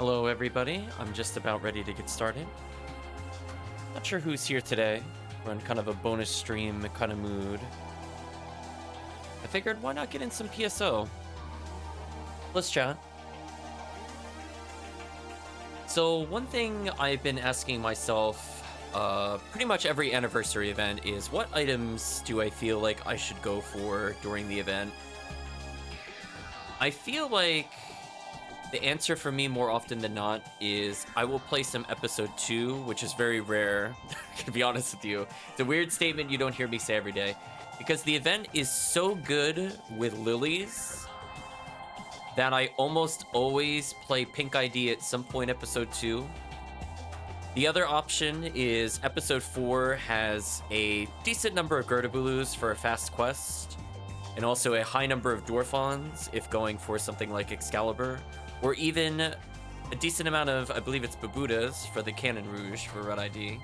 Hello everybody, I'm just about ready to get started. Not sure who's here today. We're in kind of a bonus stream kind of mood. I figured why not get in some PSO? Let's chat. So one thing I've been asking myself pretty much every anniversary event is what items do I feel like I should go for during the event? I feel like the answer for me more often than not is I will play some episode 2, which is very rare, to be honest with you. It's a weird statement you don't hear me say every day. Because the event is so good with lilies that I almost always play Pink ID at some point episode 2. The other option is episode 4 has a decent number of Gertabulus for a fast quest, and also a high number of Dwarfons if going for something like Excalibur, or even a decent amount of, I believe it's Babudas for the Cannon Rouge for Red ID.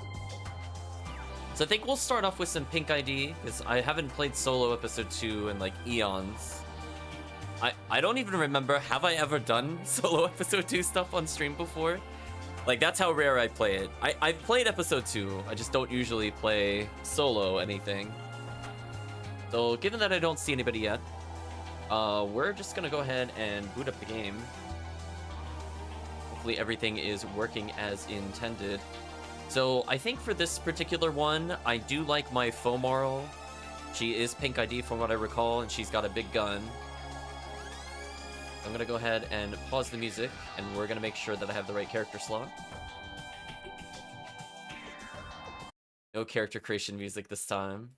So I think we'll start off with some Pink ID, because I haven't played solo episode 2 in like eons. I don't even remember, have I ever done solo episode 2 stuff on stream before? Like, that's how rare I play it. I've played episode 2, I just don't usually play solo anything. So given that I don't see anybody yet, we're just gonna go ahead and boot up the game. Hopefully everything is working as intended. So I think for this particular one, I do like my FoMarl. She is Pink ID from what I recall, and she's got a big gun. I'm gonna go ahead and pause the music, and we're gonna make sure that I have the right character slot. No character creation music this time.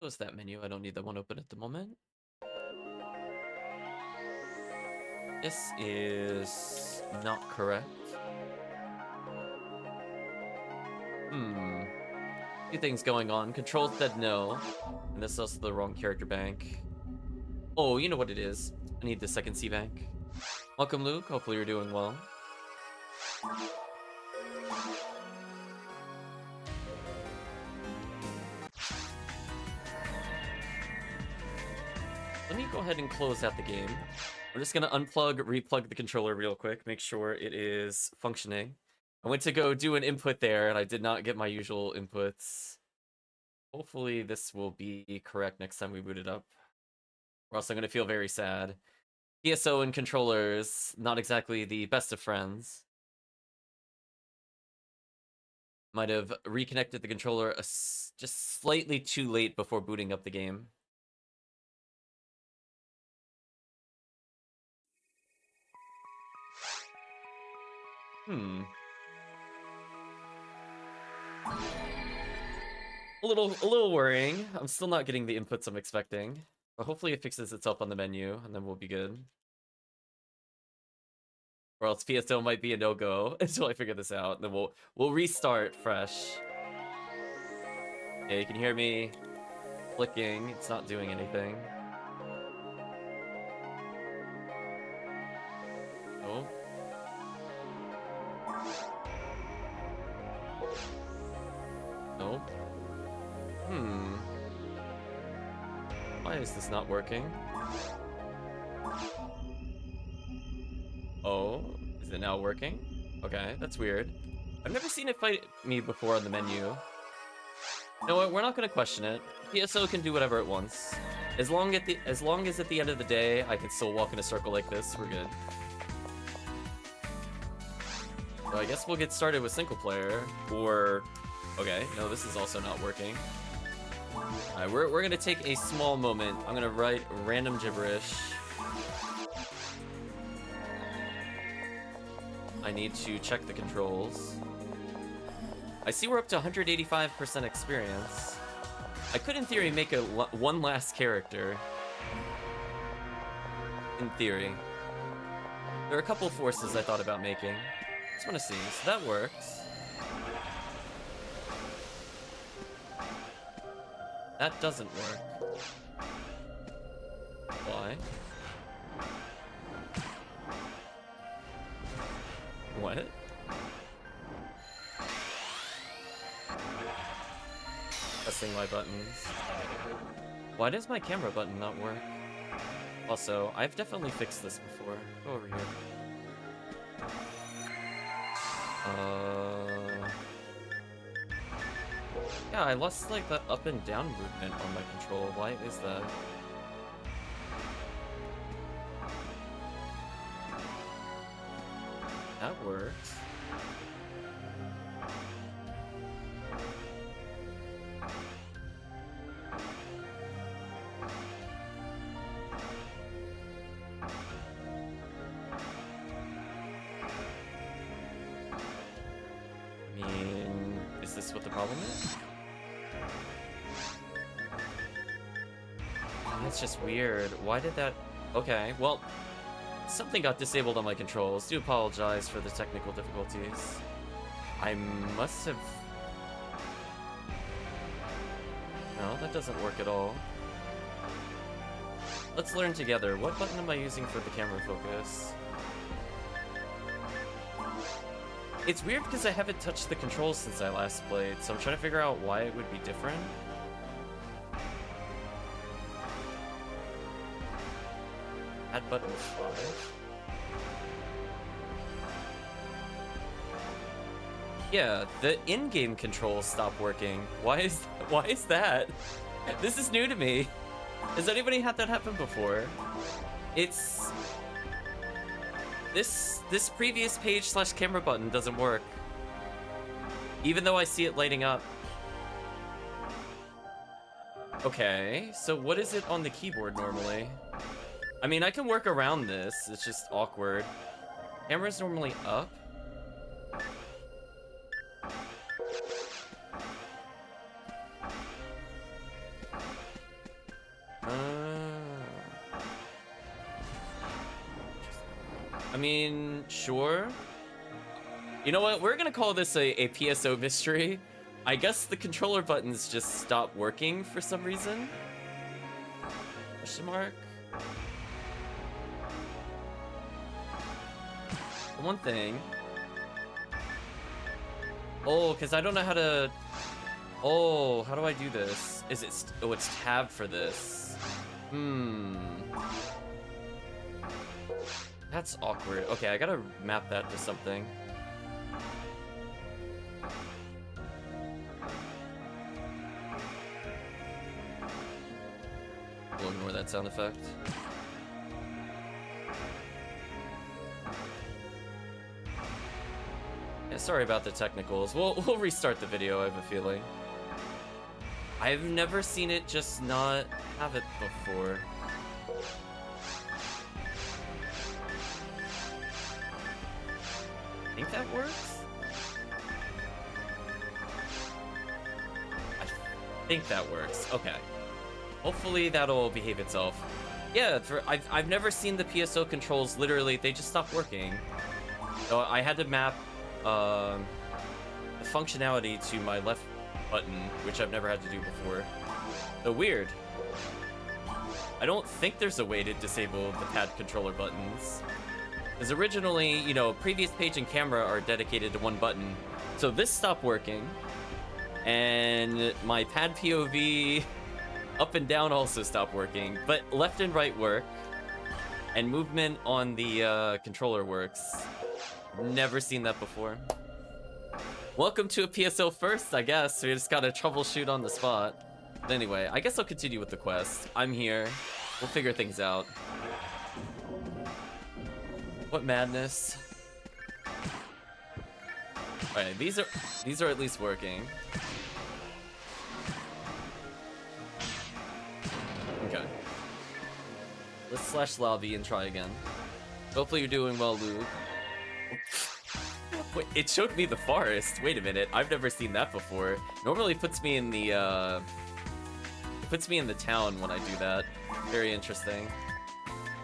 Close that menu. I don't need that one open at the moment. This is not correct. Few things going on. Control said no. And this is also the wrong character bank. Oh, you know what it is. I need the second C bank. Welcome, Luke. Hopefully you're doing well. Let me go ahead and close out the game. I'm just gonna unplug, replug the controller real quick, make sure it is functioning. I went to go do an input there, and I did not get my usual inputs. Hopefully this will be correct next time we boot it up. Or else I'm gonna feel very sad. PSO and controllers, not exactly the best of friends. Might have reconnected the controller just slightly too late before booting up the game. A little worrying. I'm still not getting the inputs I'm expecting. But hopefully it fixes itself on the menu, and then we'll be good. Or else PSO might be a no-go until I figure this out. Then we'll restart fresh. Yeah, you can hear me clicking. It's not doing anything. Oh. Nope. Why is this not working? Oh, is it now working? Okay, that's weird. I've never seen it fight me before on the menu. You know what? We're not gonna question it. PSO can do whatever it wants. As long as at the end of the day I can still walk in a circle like this, we're good. So I guess we'll get started with single player, or okay, no, this is also not working. Alright, we're gonna take a small moment. I'm gonna write random gibberish. I need to check the controls. I see we're up to 185% experience. I could, in theory, make one last character. In theory. There are a couple forces I thought about making. Just want to see. So that works. That doesn't work. Why? What? Pressing my buttons. Why does my camera button not work? Also, I've definitely fixed this before. Go over here. Yeah, I lost like the up and down movement on my control. Why is that? That works. I mean, is this what the problem is? That's just weird. Why did that... Okay, well, something got disabled on my controls. Do apologize for the technical difficulties. I must have... No, that doesn't work at all. Let's learn together. What button am I using for the camera focus? It's weird because I haven't touched the controls since I last played, so I'm trying to figure out why it would be different. Add button 5. Yeah, the in-game controls stopped working. Why is that? This is new to me. Has anybody had that happen before? It's this previous page / camera button doesn't work. Even though I see it lighting up. Okay, so what is it on the keyboard normally? I mean, I can work around this. It's just awkward. Camera's normally up. I mean, sure. You know what? We're gonna call this a PSO mystery. I guess the controller buttons just stopped working for some reason. Question mark? One thing. Oh, because I don't know how to... Oh, how do I do this? Is it... Oh, it's tab for this. That's awkward. Okay, I gotta map that to something. We'll ignore that sound effect. Yeah, sorry about the technicals. We'll restart the video, I have a feeling. I've never seen it just not have it before. I think that works? I think that works. Okay. Hopefully that'll behave itself. Yeah, I've never seen the PSO controls, literally, they just stopped working. So I had to map the functionality to my left button, which I've never had to do before. So weird. I don't think there's a way to disable the pad controller buttons. Because originally, you know, previous page and camera are dedicated to one button. So this stopped working. And my pad POV up and down also stopped working. But left and right work. And movement on the controller works. Never seen that before. Welcome to a PSO first, I guess. We just gotta troubleshoot on the spot. But anyway, I guess I'll continue with the quest. I'm here. We'll figure things out. What madness. Alright, these are at least working. Okay. Let's slash lobby and try again. Hopefully you're doing well, Luke. Wait, it showed me the forest. Wait a minute, I've never seen that before. Normally it puts me in the town when I do that. Very interesting.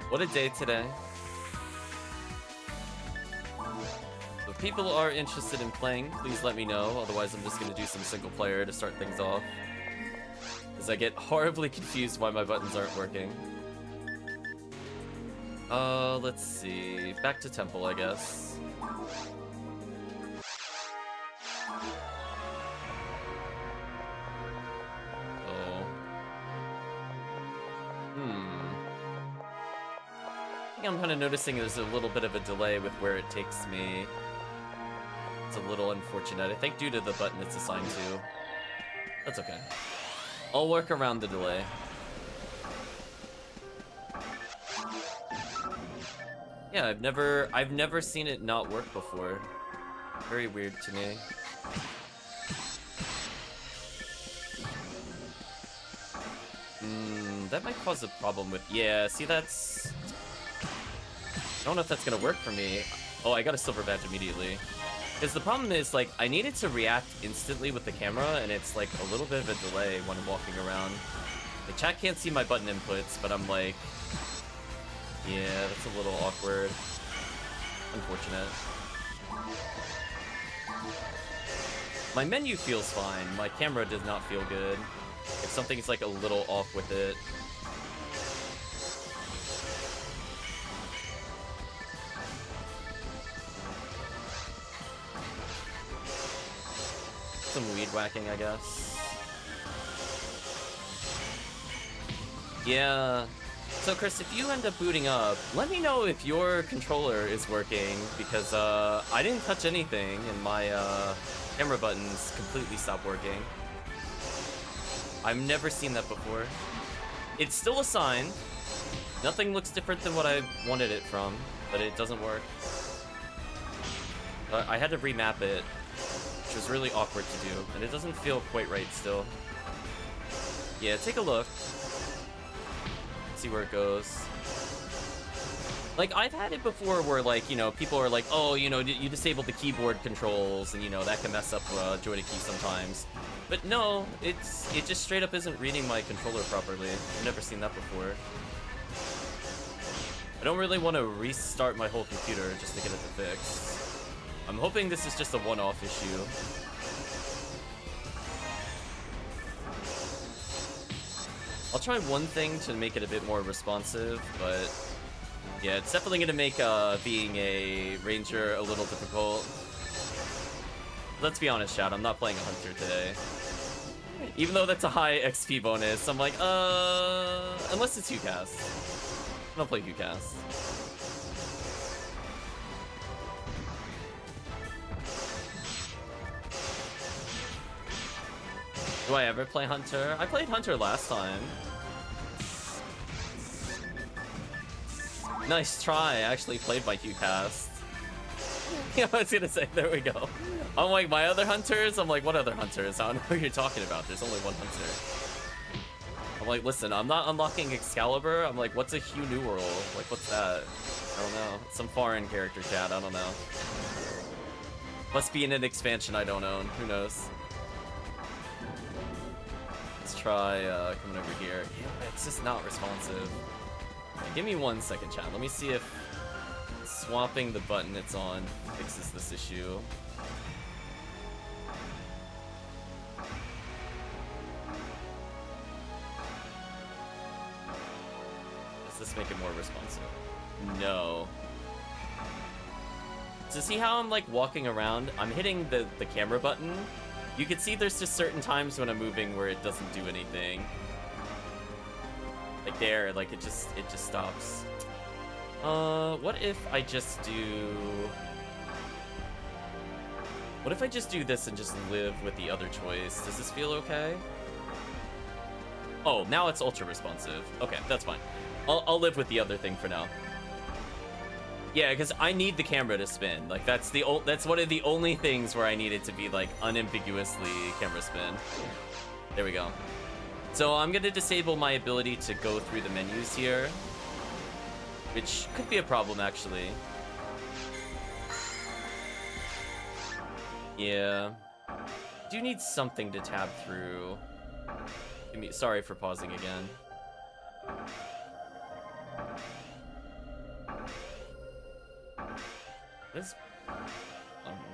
What a day today. If people are interested in playing, please let me know. Otherwise, I'm just gonna do some single player to start things off. Because I get horribly confused why my buttons aren't working. Let's see. Back to temple, I guess. think I'm kind of noticing there's a little bit of a delay with where it takes me. It's a little unfortunate. I think due to the button it's assigned to. That's okay. I'll work around the delay. Yeah, I've never seen it not work before. Very weird to me. That might cause a problem with... Yeah, see, that's... I don't know if that's gonna work for me. Oh, I got a silver badge immediately. Because the problem is, like, I needed to react instantly with the camera, and it's, like, a little bit of a delay when I'm walking around. The chat can't see my button inputs, but I'm like... Yeah, that's a little awkward. Unfortunate. My menu feels fine. My camera does not feel good. If something's, like, a little off with it. Some weed whacking, I guess. Yeah. So, Chris, if you end up booting up, let me know if your controller is working, because I didn't touch anything, and my camera buttons completely stopped working. I've never seen that before. It's still assigned. Nothing looks different than what I wanted it from, but it doesn't work. I had to remap it, which was really awkward to do, and it doesn't feel quite right still. Yeah, take a look. See where it goes. Like, I've had it before where, like, you know, people are like, oh, you know, you disabled the keyboard controls, and, you know, that can mess up joy-to-key sometimes. But no, it just straight up isn't reading my controller properly. I've never seen that before. I don't really want to restart my whole computer just to get it to fix. I'm hoping this is just a one-off issue. I'll try one thing to make it a bit more responsive, but yeah, it's definitely going to make being a ranger a little difficult. Let's be honest, chat, I'm not playing a hunter today. Even though that's a high XP bonus, I'm like, unless it's HuCast. I don't play HuCast. Do I ever play Hunter? I played Hunter last time. Nice try, I actually played my HuCast. Yeah, I was gonna say, there we go. I'm like, my other hunters? I'm like, what other hunters? I don't know what you're talking about. There's only one hunter. I'm like, listen, I'm not unlocking Excalibur. I'm like, what's a Hugh New World? Like, what's that? I don't know. Some foreign character, chat. I don't know. Must be in an expansion I don't own. Who knows? Let's try coming over here. Yeah, it's just not responsive. Give me 1 second, chat. Let me see if swapping the button it's on fixes this issue. Does this make it more responsive? No. So see how I'm like walking around? I'm hitting the camera button. You can see there's just certain times when I'm moving where it doesn't do anything. Like there, like it just stops. What if I just do... What if I just do this and just live with the other choice? Does this feel okay? Oh, now it's ultra responsive. Okay, that's fine. I'll live with the other thing for now. Yeah, because I need the camera to spin. Like that's one of the only things where I need it to be like unambiguously camera spin. There we go. So I'm gonna disable my ability to go through the menus here, which could be a problem actually. Yeah, do need something to tab through. Sorry for pausing again.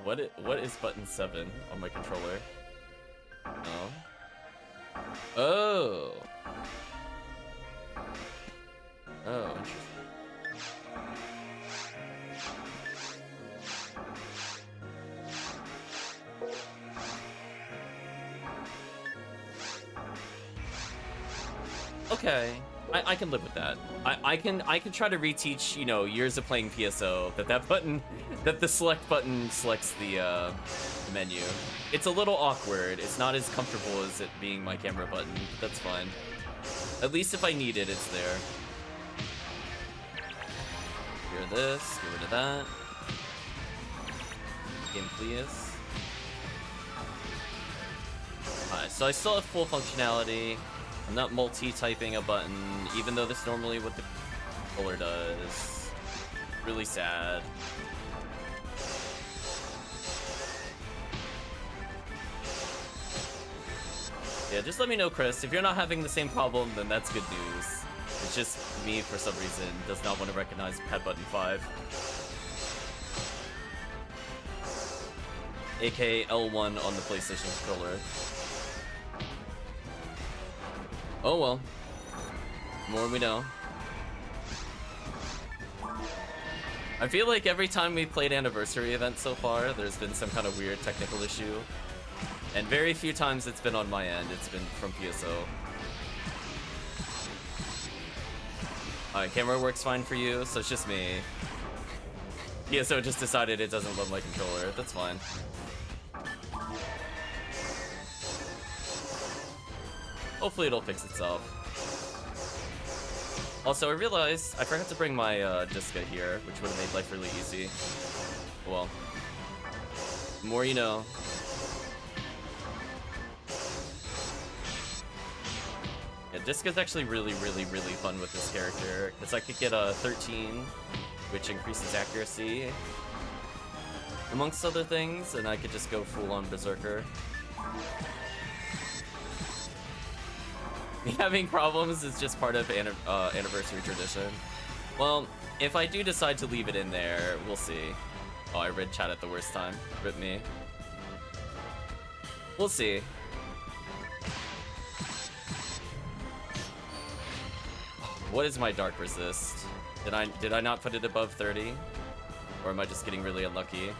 What is button 7 on my controller? Oh. Oh, interesting. Okay. I can live with that. I can try to reteach, you know, years of playing PSO that button, that the select button selects the menu. It's a little awkward. It's not as comfortable as it being my camera button, but that's fine. At least if I need it, it's there. Get rid of this, get rid of that. Game please. Alright, so I still have full functionality. I'm not multi-typing a button, even though that's normally what the controller does. Really sad. Yeah, just let me know, Chris. If you're not having the same problem, then that's good news. It's just me, for some reason, does not want to recognize pad button 5. aka L1 on the PlayStation controller. Oh well. The more we know. I feel like every time we played Anniversary event so far, there's been some kind of weird technical issue. And very few times it's been on my end, it's been from PSO. Alright, camera works fine for you, so it's just me. PSO just decided it doesn't love my controller, that's fine. Hopefully it'll fix itself. Also, I realized I forgot to bring my Diska here, which would have made life really easy. Well, the more you know. Yeah, Diska's actually really fun with this character, because I could get a 13, which increases accuracy, amongst other things, and I could just go full-on Berserker. Having problems is just part of Anniversary tradition. Well, if I do decide to leave it in there, we'll see. Oh, I read chat at the worst time. Rip me. We'll see. What is my Dark Resist? Did I not put it above 30? Or am I just getting really unlucky?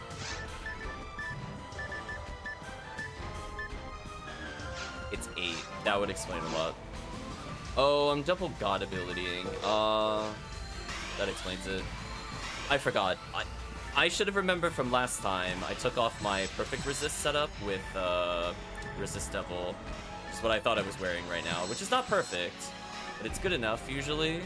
It's 8. That would explain a lot. Oh, I'm double God abilitying. That explains it. I forgot. I should have remembered from last time. I took off my perfect resist setup with resist devil, which is what I thought I was wearing right now, which is not perfect, but it's good enough usually.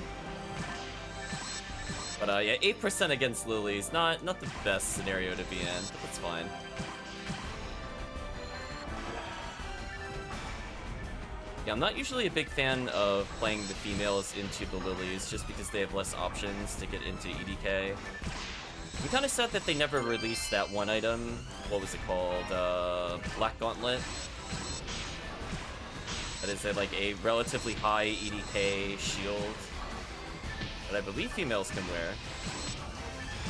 But yeah, 8% against Lily's not the best scenario to be in, but that's fine. Yeah, I'm not usually a big fan of playing the females into the Lilies just because they have less options to get into EDK. I'm kind of sad that they never released that one item. What was it called? Black Gauntlet. That is like a relatively high EDK shield that I believe females can wear.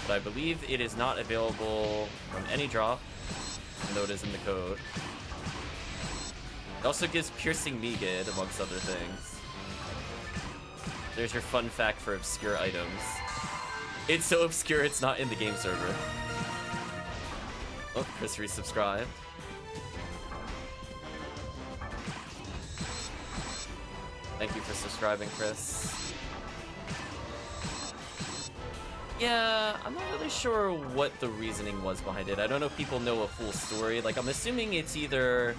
But I believe it is not available from any drop, even though it is in the code. It also gives piercing Megid, amongst other things. There's your fun fact for obscure items. It's so obscure it's not in the game server. Oh, Chris resubscribed. Thank you for subscribing, Chris. Yeah, I'm not really sure what the reasoning was behind it. I don't know if people know a full story. Like, I'm assuming it's either...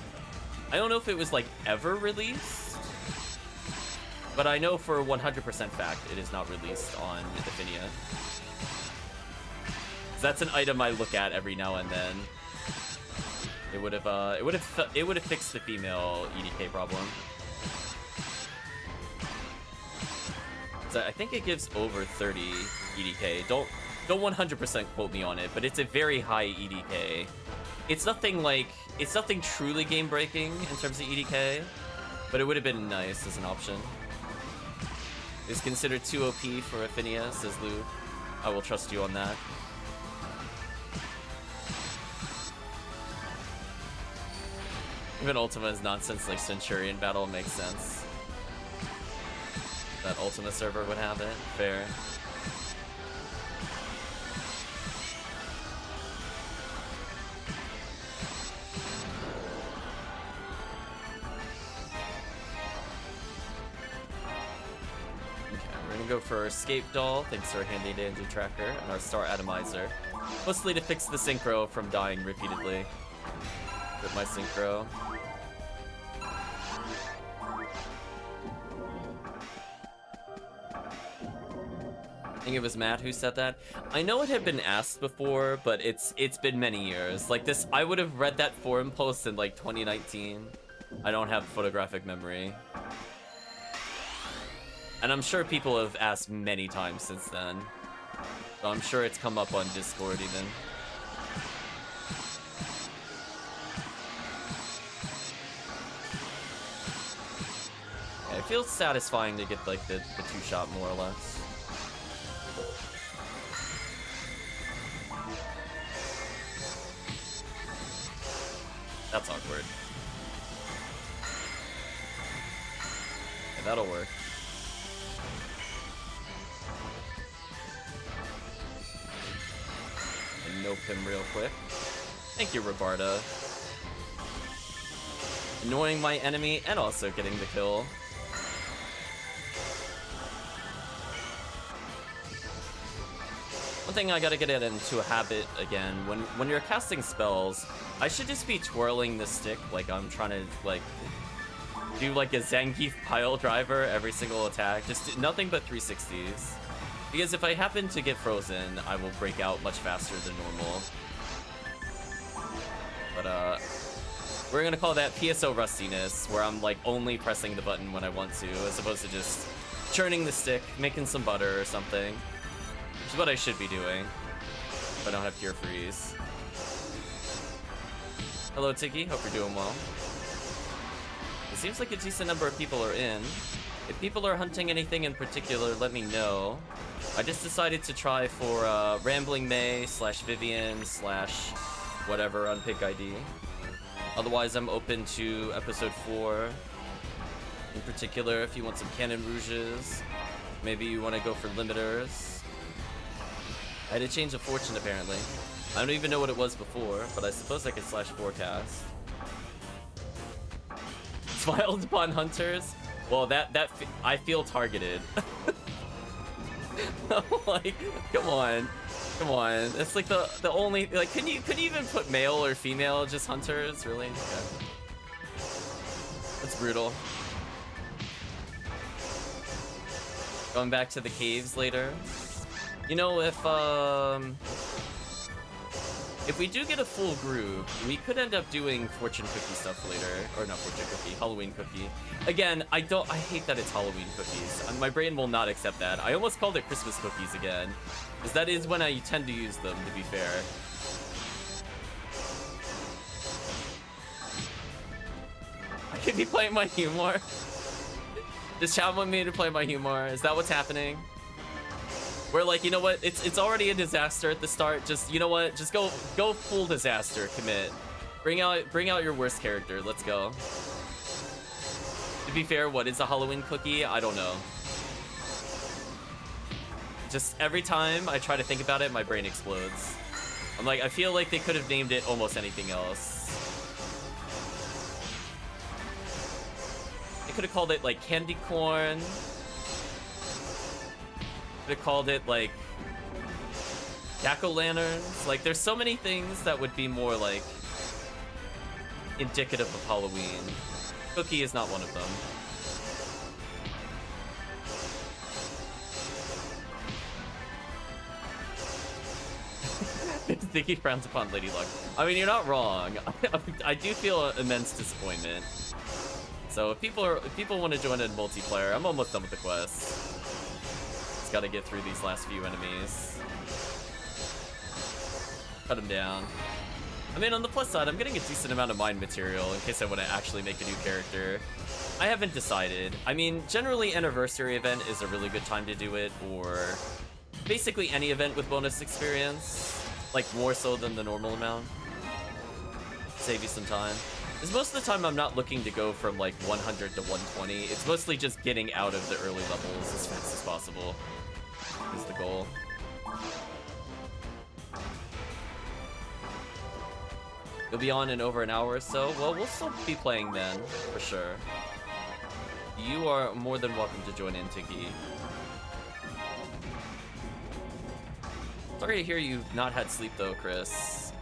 I don't know if it was, like, ever released, but I know for 100% fact it is not released on Ephinea. That's an item I look at every now and then. It would have fixed the female EDK problem. So I think it gives over 30 EDK. Don't 100% quote me on it, but it's a very high EDK. It's nothing truly game-breaking in terms of EDK, but it would have been nice as an option. It's considered too OP for Ephinea, says Lou. I will trust you on that. Even Ultima's nonsense like Centurion battle makes sense. That Ultima server would have it. Fair. go for Escape Doll, thanks to our handy dandy tracker, and our Star Atomizer. Mostly to fix the synchro from dying repeatedly. With my synchro. I think it was Matt who said that. I know it had been asked before, but it's been many years. Like this, I would have read that forum post in like 2019. I don't have photographic memory. And I'm sure people have asked many times since then. So I'm sure it's come up on Discord even. Yeah, it feels satisfying to get like the two-shot more or less. That's awkward. Yeah, that'll work. And nope him real quick. Thank you, Robarda. Annoying my enemy and also getting the kill. One thing I gotta get into a habit again, when you're casting spells, I should just be twirling the stick like I'm trying to like do like a Zangief pile driver every single attack. Just nothing but 360s. Because if I happen to get frozen, I will break out much faster than normal. But we're gonna call that PSO rustiness, where I'm like only pressing the button when I want to, as opposed to just churning the stick, making some butter or something. Which is what I should be doing if I don't have Cure Freeze. Hello, Tiggy. Hope you're doing well. It seems like a decent number of people are in. If people are hunting anything in particular, let me know. I just decided to try for Rambling May / Vivian / whatever on pick ID. Otherwise, I'm open to episode 4. In particular, if you want some Cannon Rouges, maybe you want to go for limiters. I had a change of fortune apparently. I don't even know what it was before, but I suppose I could / forecast. Smiled upon hunters? Well, I feel targeted. Like, come on. It's like the only, like, could you even put male or female, just hunters, really? Okay. That's brutal. Going back to the caves later. You know, if we do get a full group, we could end up doing fortune cookie stuff later. Or not fortune cookie, Halloween cookie. Again, I hate that it's Halloween cookies. My brain will not accept that. I almost called it Christmas cookies again. Because that is when I tend to use them, to be fair. I could be playing my HuMar. Does chat want me to play my HuMar? Is that what's happening? We're like, you know what? It's already a disaster at the start. Just, you know what? Just go full disaster. Commit. Bring out your worst character. Let's go. To be fair, what is a Halloween cookie? I don't know. Just every time I try to think about it, my brain explodes. I'm like, I feel like they could have named it almost anything else. They could have called it like candy corn. Could have called it like jack-o'-lanterns. Like, there's so many things that would be more like indicative of Halloween. Cookie is not one of them. Sticky frowns upon Lady Luck. I mean, you're not wrong. I do feel immense disappointment. So if people want to join in multiplayer, I'm almost done with the quest. Just gotta get through these last few enemies. Cut them down. I mean, on the plus side, I'm getting a decent amount of mind material in case I want to actually make a new character. I haven't decided. I mean, generally, Anniversary event is a really good time to do it, or basically any event with bonus experience. Like, more so than the normal amount. Save you some time. Because most of the time, I'm not looking to go from, like, 100 to 120. It's mostly just getting out of the early levels as fast as possible is the goal. You'll be on in over an hour or so? Well, we'll still be playing then, for sure. You are more than welcome to join in, Tiggy. Sorry to hear you've not had sleep though, Chris.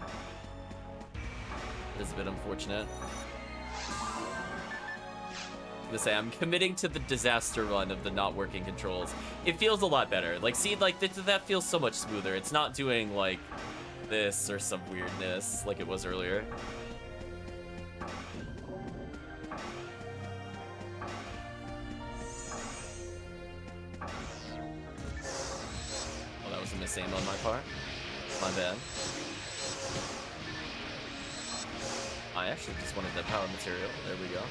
It is a bit unfortunate. I'm gonna say, I'm committing to the disaster run of the not working controls. It feels a lot better. Like, see, like, that feels so much smoother. It's not doing, like, this or some weirdness like it was earlier. Oh, that was a miss aim on my part. My bad. I actually just wanted that power material. There we go.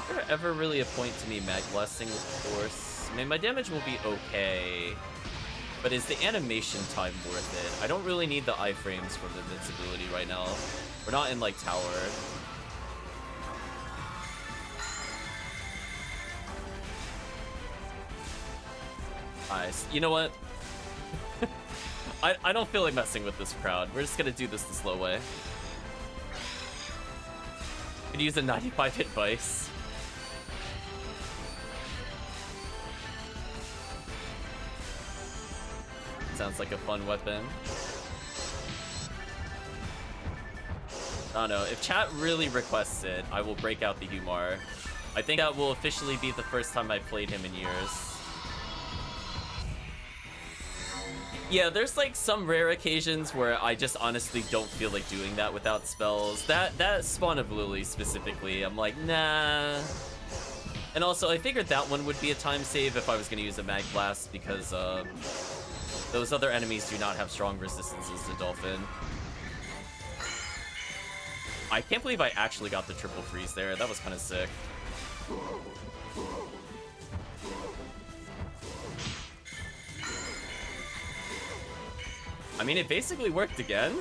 Is there ever really a point to me mag blasting with force? I mean, my damage will be okay, but is the animation time worth it? I don't really need the iframes for the invincibility right now. We're not in, like, tower. Nice. You know what? I don't feel like messing with this crowd. We're just gonna do this the slow way. Could use a 95-hit Vice. Sounds like a fun weapon. I don't know. If chat really requests it, I will break out the HuMar. I think that will officially be the first time I've played him in years. Yeah, there's like some rare occasions where I just honestly don't feel like doing that without spells. That Spawn of Lily specifically, I'm like, nah. And also, I figured that one would be a time save if I was going to use a Mag Blast because those other enemies do not have strong resistances to Dolphin. I can't believe I actually got the triple freeze there. That was kind of sick. I mean, it basically worked again.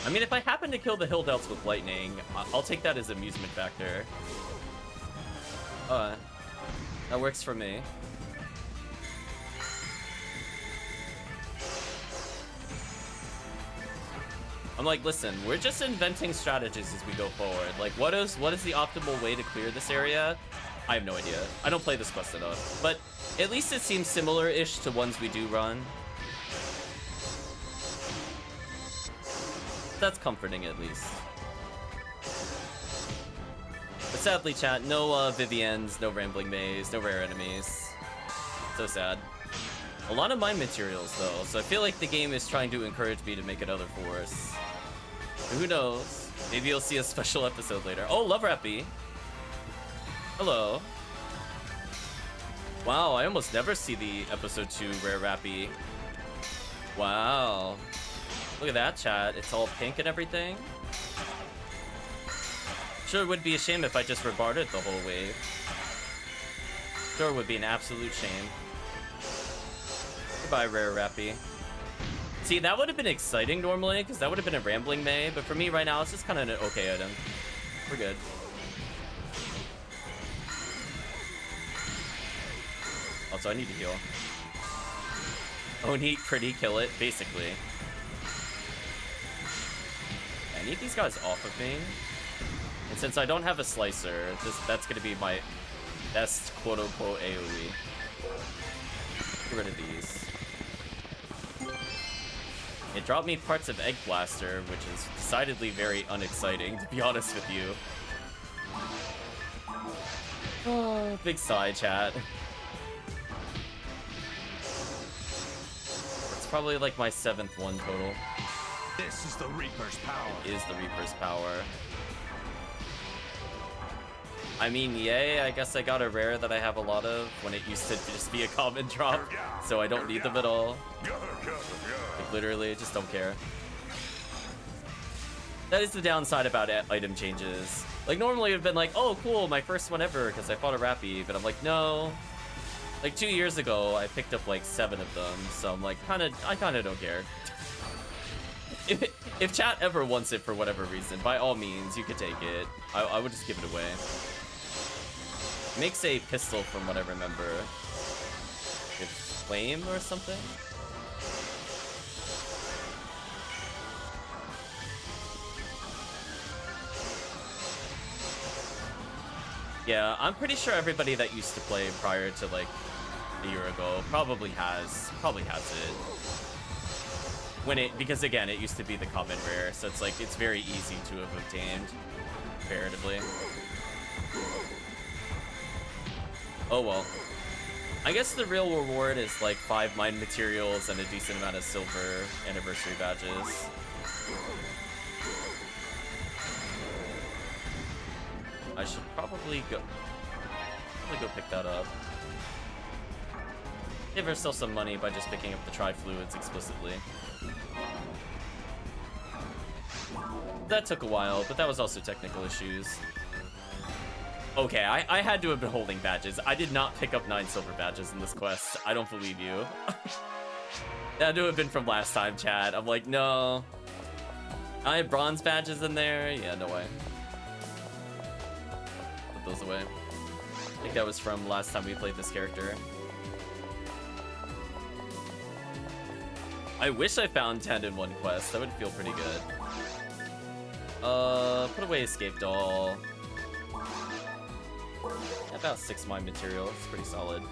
I mean, if I happen to kill the hill delts with lightning, I'll take that as amusement factor. That works for me. I'm like, listen, we're just inventing strategies as we go forward. Like, what is the optimal way to clear this area? I have no idea. I don't play this quest enough. But at least it seems similar-ish to ones we do run. That's comforting, at least. But sadly, chat, no Vivians, no Rambling Maze, no rare enemies. So sad. A lot of mine materials, though, so I feel like the game is trying to encourage me to make another force. Who knows? Maybe you'll see a special episode later. Oh, Love Rappy! Hello. Wow, I almost never see the episode 2 rare Rappy. Wow. Look at that, chat. It's all pink and everything. Sure would be a shame if I just rebarded the whole wave. Sure would be an absolute shame. Goodbye, rare Rappy. See, that would have been exciting normally, because that would have been a Rambling May, but for me right now, it's just kind of an okay item. We're good. Also, I need to heal. Oh, neat, pretty, kill it, basically. I need these guys off of me. And since I don't have a slicer, that's gonna be my best quote-unquote AoE. Get rid of these. It dropped me parts of Egg Blaster, which is decidedly very unexciting, to be honest with you. Oh, big sigh, chat. It's probably like my 7th one total. This is the Reaper's power. It is the Reaper's power. I mean, yay, I guess I got a rare that I have a lot of when it used to just be a common drop, so I don't need them at all. Like, literally, I just don't care. That is the downside about item changes. Like, normally it would have been like, oh, cool, my first one ever, because I fought a Rappy, but I'm like, no. Like, 2 years ago, I picked up like 7 of them, so I'm like, I kinda don't care. If chat ever wants it for whatever reason, by all means, you could take it. I would just give it away. Makes a pistol from what I remember. It's flame or something? Yeah, I'm pretty sure everybody that used to play prior to like a year ago probably has it. Because again, it used to be the common rare, so it's like it's very easy to have obtained comparatively. Oh well. I guess the real reward is like 5 mine materials and a decent amount of silver anniversary badges. I should probably go pick that up. Give ourselves some money by just picking up the tri-fluids explicitly. That took a while, but that was also technical issues. Okay, I had to have been holding badges. I did not pick up 9 silver badges in this quest. I don't believe you. That had to have been from last time, chat. I'm like, no. I had bronze badges in there. Yeah, no way. Put those away. I think that was from last time we played this character. I wish I found 10 in one quest. That would feel pretty good. Put away escape doll. About 6 mine material. It's pretty solid.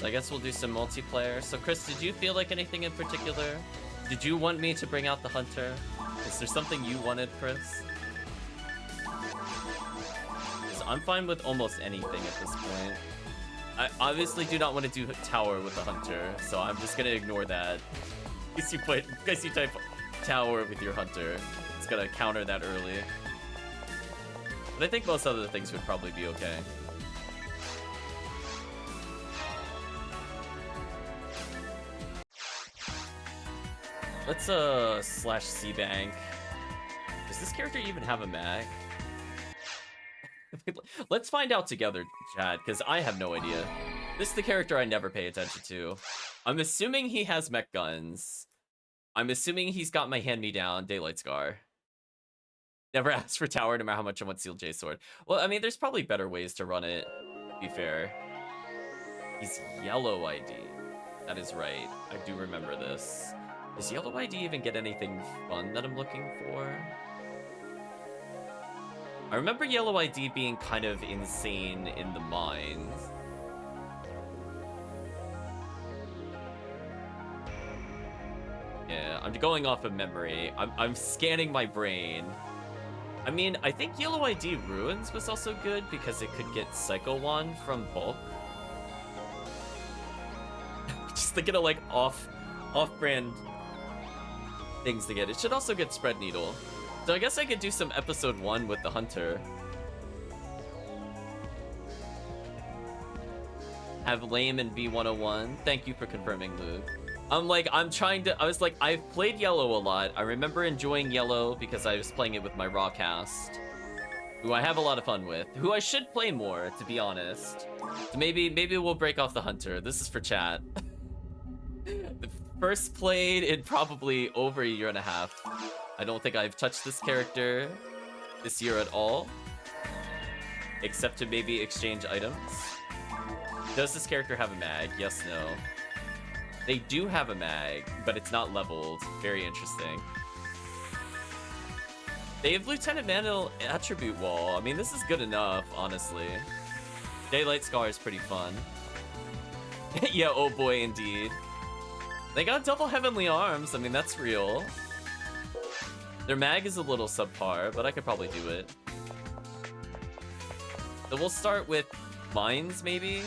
I guess we'll do some multiplayer. So Chris, did you feel like anything in particular? Did you want me to bring out the hunter? Is there something you wanted, Chris? I'm fine with almost anything at this point. I obviously do not want to do tower with the hunter, so I'm just gonna ignore that. In case you type tower with your hunter, it's gonna counter that early. But I think most other things would probably be okay. Let's slash C-Bank. Does this character even have a mag? Let's find out together, chat, because I have no idea. This is the character I never pay attention to. I'm assuming he has mech guns. I'm assuming he's got my hand-me-down Daylight Scar. Never asked for tower no matter how much I want Seal J Sword. Well, I mean, there's probably better ways to run it, to be fair. He's yellow ID. That is right. I do remember this. Does yellow ID even get anything fun that I'm looking for? I remember yellow ID being kind of insane in the mines. Yeah, I'm going off of memory. I'm scanning my brain. I mean, I think yellow ID Ruins was also good because it could get Psycho Wand from bulk. Just thinking of like off-brand things to get. It should also get Spread Needle. So I guess I could do some episode 1 with the hunter. Have lame in V101. Thank you for confirming, Luke. I've played yellow a lot. I remember enjoying yellow because I was playing it with my raw cast, who I have a lot of fun with, who I should play more, to be honest. So maybe we'll break off the hunter. This is for chat. First played in probably over a year and a half. I don't think I've touched this character this year at all, except to maybe exchange items. Does this character have a mag? Yes, no. They do have a mag, but it's not leveled. Very interesting. They have Lieutenant Manual attribute wall. I mean, this is good enough, honestly. Daylight Scar is pretty fun. Yeah, oh boy, indeed. They got double Heavenly Arms. I mean, that's real. Their mag is a little subpar, but I could probably do it. So we'll start with mines, maybe?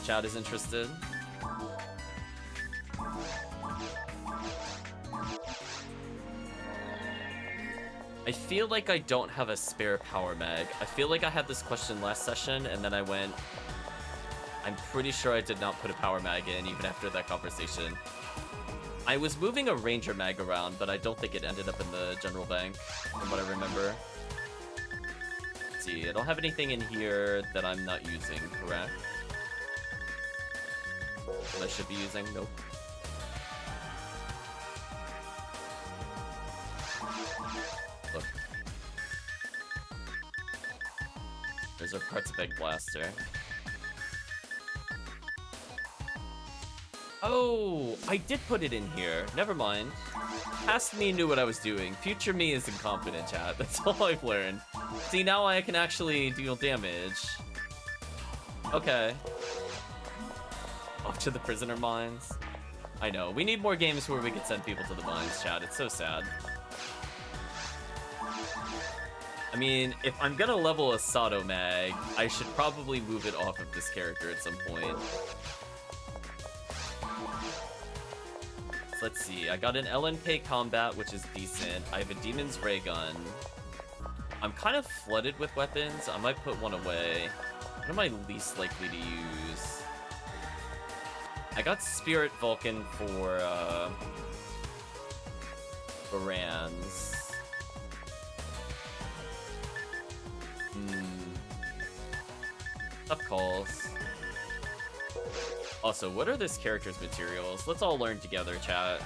Chat is interested. I feel like I don't have a spare power mag. I feel like I had this question last session, and then I went... I'm pretty sure I did not put a power mag in, even after that conversation. I was moving a ranger mag around, but I don't think it ended up in the general bank, from what I remember. Let's see, I don't have anything in here that I'm not using, correct? That I should be using? Nope. Look. charges are parts of Egg Blaster. Oh, I did put it in here. Never mind. Past me knew what I was doing. Future me is incompetent, chat. That's all I've learned. See, now I can actually deal damage. Okay. Off to the prisoner mines. I know. We need more games where we can send people to the mines, chat. It's so sad. I mean, if I'm gonna level a Sato Mag, I should probably move it off of this character at some point. So let's see. I got an LNK combat, which is decent. I have a Demon's Ray Gun. I'm kind of flooded with weapons. I might put one away. What am I least likely to use? I got Spirit Vulcan for Baran's. Tough calls. Also, what are this character's materials? Let's all learn together, chat.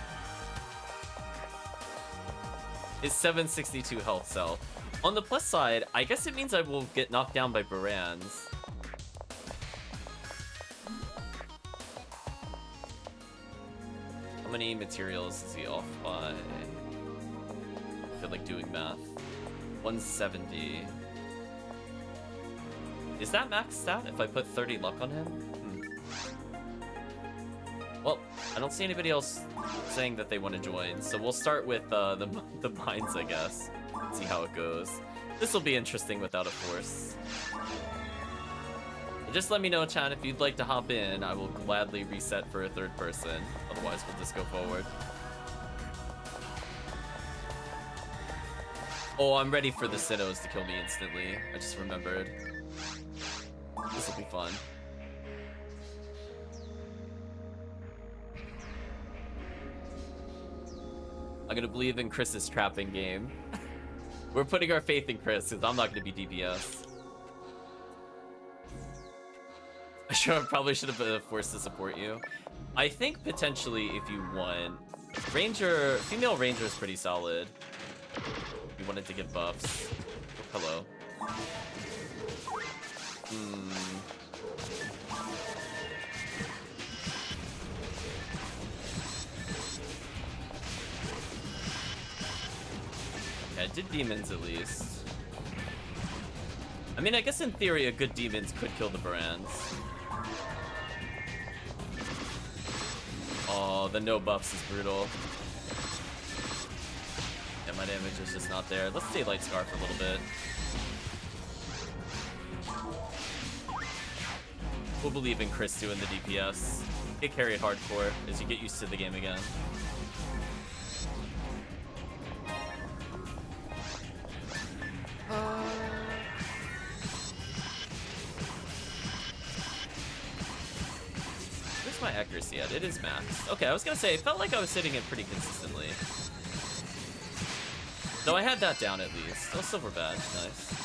Is 762 health cell. On the plus side, I guess it means I will get knocked down by Baran's. How many materials is he off by? I feel like doing math. 170. Is that maxed out if I put 30 luck on him? Well, I don't see anybody else saying that they want to join, so we'll start with the mines, I guess. See how it goes. This will be interesting without a force. Just let me know, chat, if you'd like to hop in. I will gladly reset for a third person. Otherwise, we'll just go forward. Oh, I'm ready for the Sinnohs to kill me instantly. I just remembered. This will be fun. I'm gonna believe in Chris's trapping game. We're putting our faith in Chris, because I'm not gonna be DPS. I sure probably should have been forced to support you. I think potentially if you want, female ranger is pretty solid. You wanted to get buffs. Hello. Okay, I did demons at least. I mean, I guess in theory a good demons could kill the Baran's. Oh, the no buffs is brutal. Yeah, my damage is just not there. Let's stay Light Scarf for a little bit. We'll believe in Chris doing the DPS. Get carried hardcore as you get used to the game again. Where's my accuracy at? It is max. Okay, I was gonna say, it felt like I was hitting it pretty consistently. Though I had that down at least. Oh, silver badge, nice.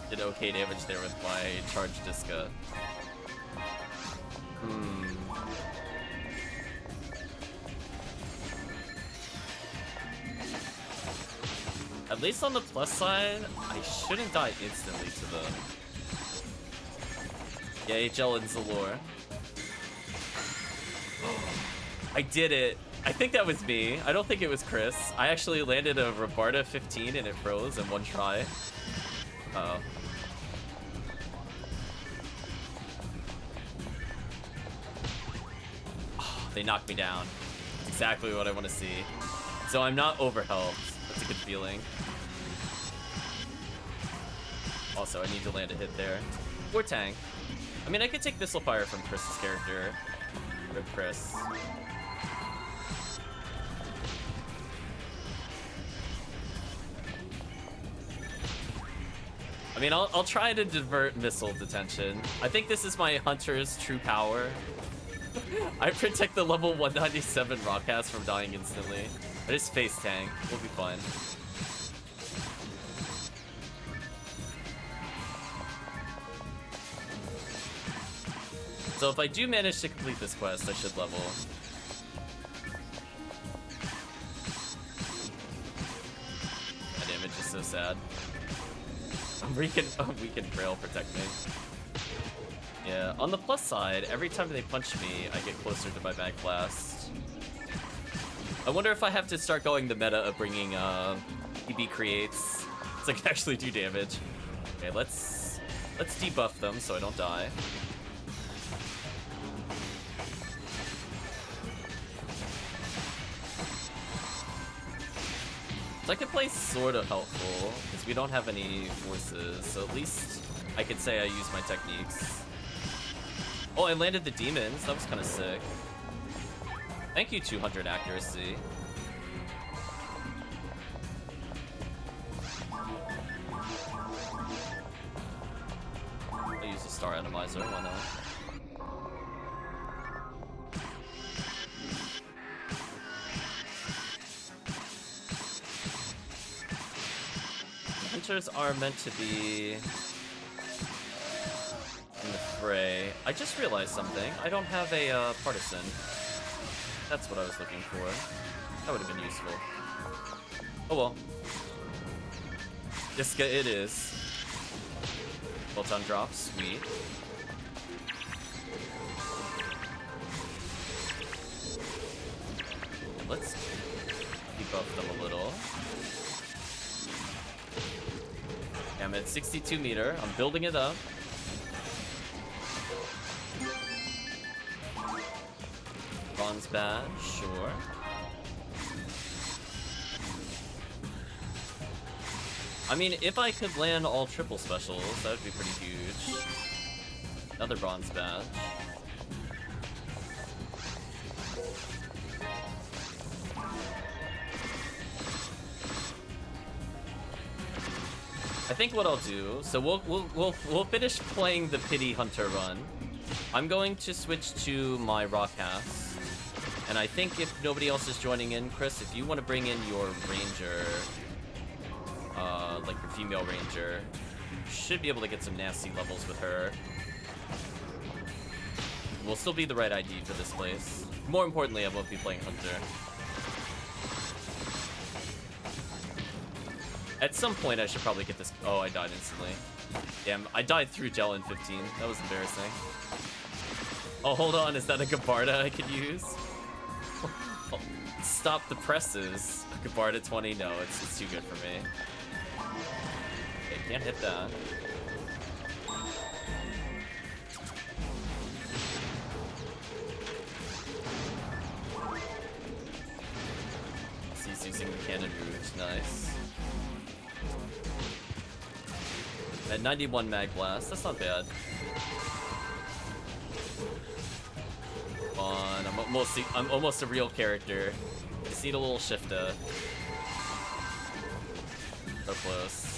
Did okay damage there with my charge Disca. At least on the plus side, I shouldn't die instantly to them. Yeah, HL and Zalor. I did it. I think that was me. I don't think it was Chris. I actually landed a Rabarda 15 and it froze in one try. Uh-oh. They knocked me down. That's exactly what I want to see. So I'm not overhealth. That's a good feeling. Also, I need to land a hit there. Or tank. I mean, I could take Missile Fire from Chris's character. Rip Chris. I mean, I'll try to divert missile detention. I think this is my Hunter's true power. I protect the level 197 Rockcast from dying instantly. I just face tank. We'll be fine. So if I do manage to complete this quest, I should level. sad. Weakened Frail protect me. Yeah, on the plus side, every time they punch me, I get closer to my Mag Blast. I wonder if I have to start going the meta of bringing EB creates so I can actually do damage. Okay, let's debuff them so I don't die. Second place sort of helpful because we don't have any forces, so at least I could say I use my techniques. Oh, I landed the demons. That was kind of sick. Thank you, 200 accuracy. I'll use a star atomizer. Why not? Hunters are meant to be in the fray. I just realized something. I don't have a partisan. That's what I was looking for. That would have been useful. Oh well. Disca it is. Bolt-on drop, sweet. And let's debuff them a little. I'm at 62 meter. I'm building it up. Bronze badge, sure. I mean, if I could land all triple specials, that would be pretty huge. Another bronze badge. I think what I'll do, so we'll finish playing the Pity Hunter run. I'm going to switch to my Rock Cast. And I think if nobody else is joining in, Chris, if you want to bring in your Ranger, like your female Ranger, you should be able to get some nasty levels with her. Will still be the right ID for this place. More importantly, I won't be playing Hunter. At some point, I should probably get this. Oh, I died instantly. Damn, I died through gel in 15. That was embarrassing. Oh, hold on. Is that a Gabarda I could use? Oh, stop the presses. Gabarda 20. No, it's too good for me. Okay, can't hit that. He's using the Cannon Rouge. Nice. At 91 Mag Blast, that's not bad. Come on, I'm almost a real character. Just need a little shifta. So close.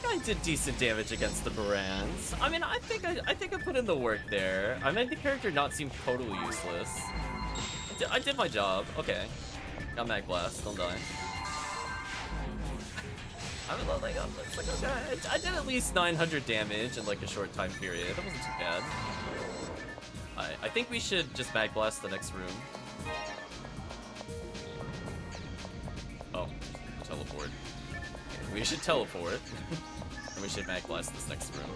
I did decent damage against the Barans. I mean, I think I put in the work there. I made the character not seem totally useless. I did my job. Okay. Got Mag Blast. Don't die. I'm leveling up. It's like, okay. I did at least 900 damage in like a short time period. That wasn't too bad. I think we should just Mag Blast the next room. Oh, teleport. We should teleport. And we should Mag Blast this next room.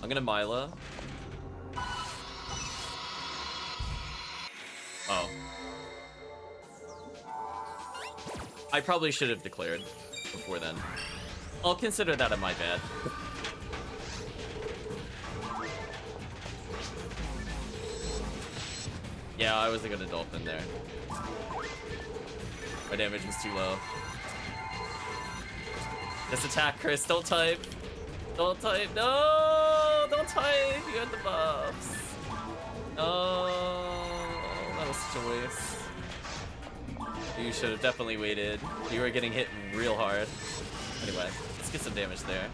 I'm gonna Mila. Oh. I probably should have declared before then. I'll consider that my bad. Yeah, I wasn't gonna Dolphin there. My damage was too low. Just attack, Chris. Don't type. Don't type. No! Don't type. You had the buffs. Oh, that was such a waste. You should have definitely waited. You were getting hit real hard. Anyway, let's get some damage there.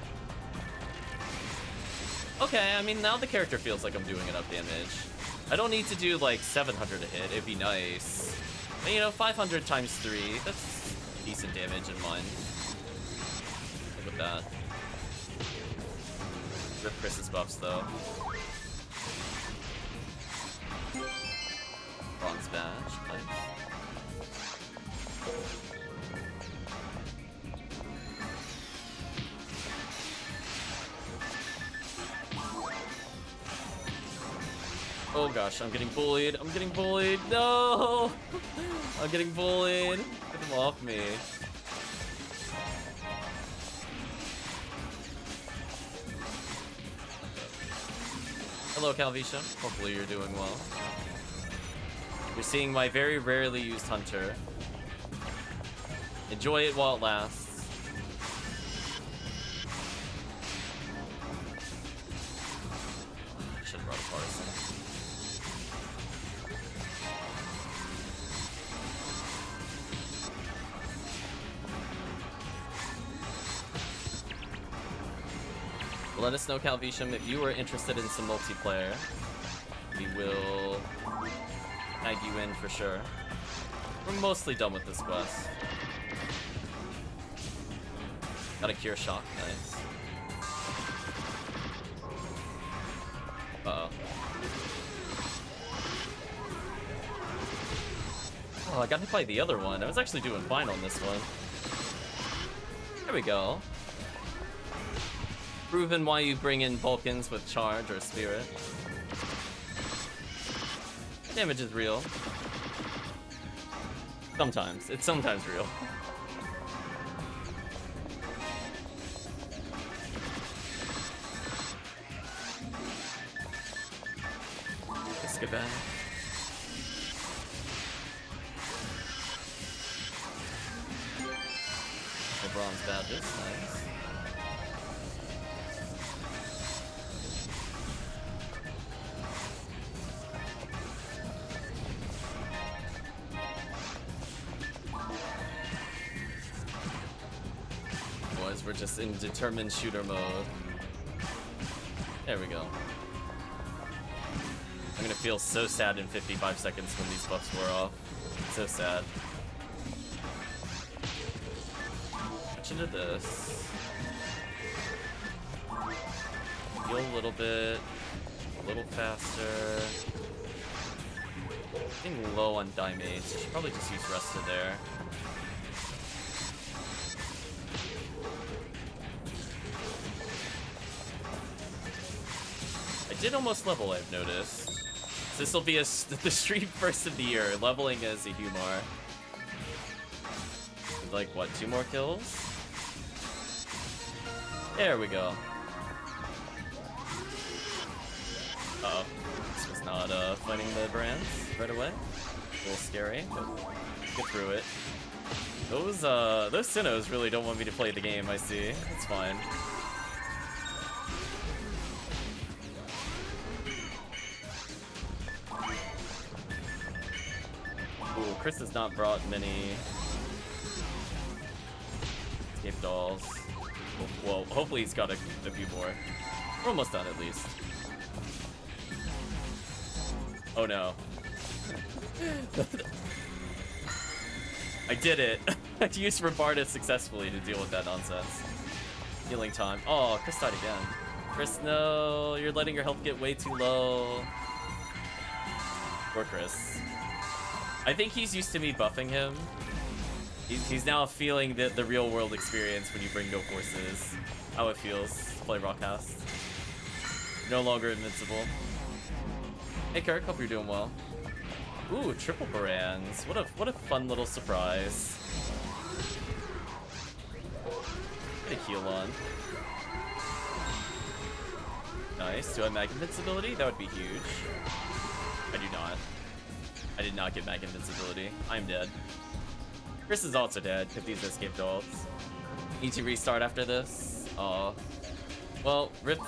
Okay, I mean, now the character feels like I'm doing enough damage. I don't need to do like 700 a hit, it'd be nice. But you know, 500 times 3, that's decent damage in mine. Look at that. Rip Chris's buffs though. Bronze badge, nice. Oh gosh, I'm getting bullied. I'm getting bullied. No! I'm getting bullied. Get them off me. Hello, Calvisha. Hopefully you're doing well. You're seeing my very rarely used hunter. Enjoy it while it lasts. I should have brought a Partisan. Let us know, Calvisham, if you are interested in some multiplayer. We will tag you in for sure. We're mostly done with this quest. Got a cure shock, nice. Uh-oh. Oh, I got hit by the other one. I was actually doing fine on this one. There we go. Proven why you bring in Vulcans with charge or spirit. Damage is real. Sometimes. It's sometimes real. Let's get back. The bronze badges, nice. We're just in determined shooter mode. There we go. I'm gonna feel so sad in 55 seconds when these buffs wear off. So sad. Much into this. Heal a little bit. A little faster. Getting low on Dimates. I should probably just use Resta there. Did almost level, I've noticed. This will be the stream first of the year, leveling as a HuMar. Like, what, 2 more kills? There we go. Uh-oh. This was not fighting the brands right away. A little scary, but get through it. Those Sinnohs really don't want me to play the game, I see. It's fine. Ooh, Chris has not brought many escape dolls. Well, hopefully he's got a few more. We're almost done, at least. Oh no. I did it. I used Rabarda successfully to deal with that nonsense. Healing time. Oh, Chris died again. Chris, no. You're letting your health get way too low. Poor Chris. I think he's used to me buffing him. He's now feeling the real world experience when you bring no forces. How it feels to play Rockcast. No longer invincible. Hey Kirk, hope you're doing well. Ooh, triple Barans. What a fun little surprise. Get a heal on. Nice. Do I have mag invincibility? That would be huge. I do not. I did not get mag invincibility. I'm dead. Chris is also dead because these escape dolls. Need to restart after this. Aw. Well, rip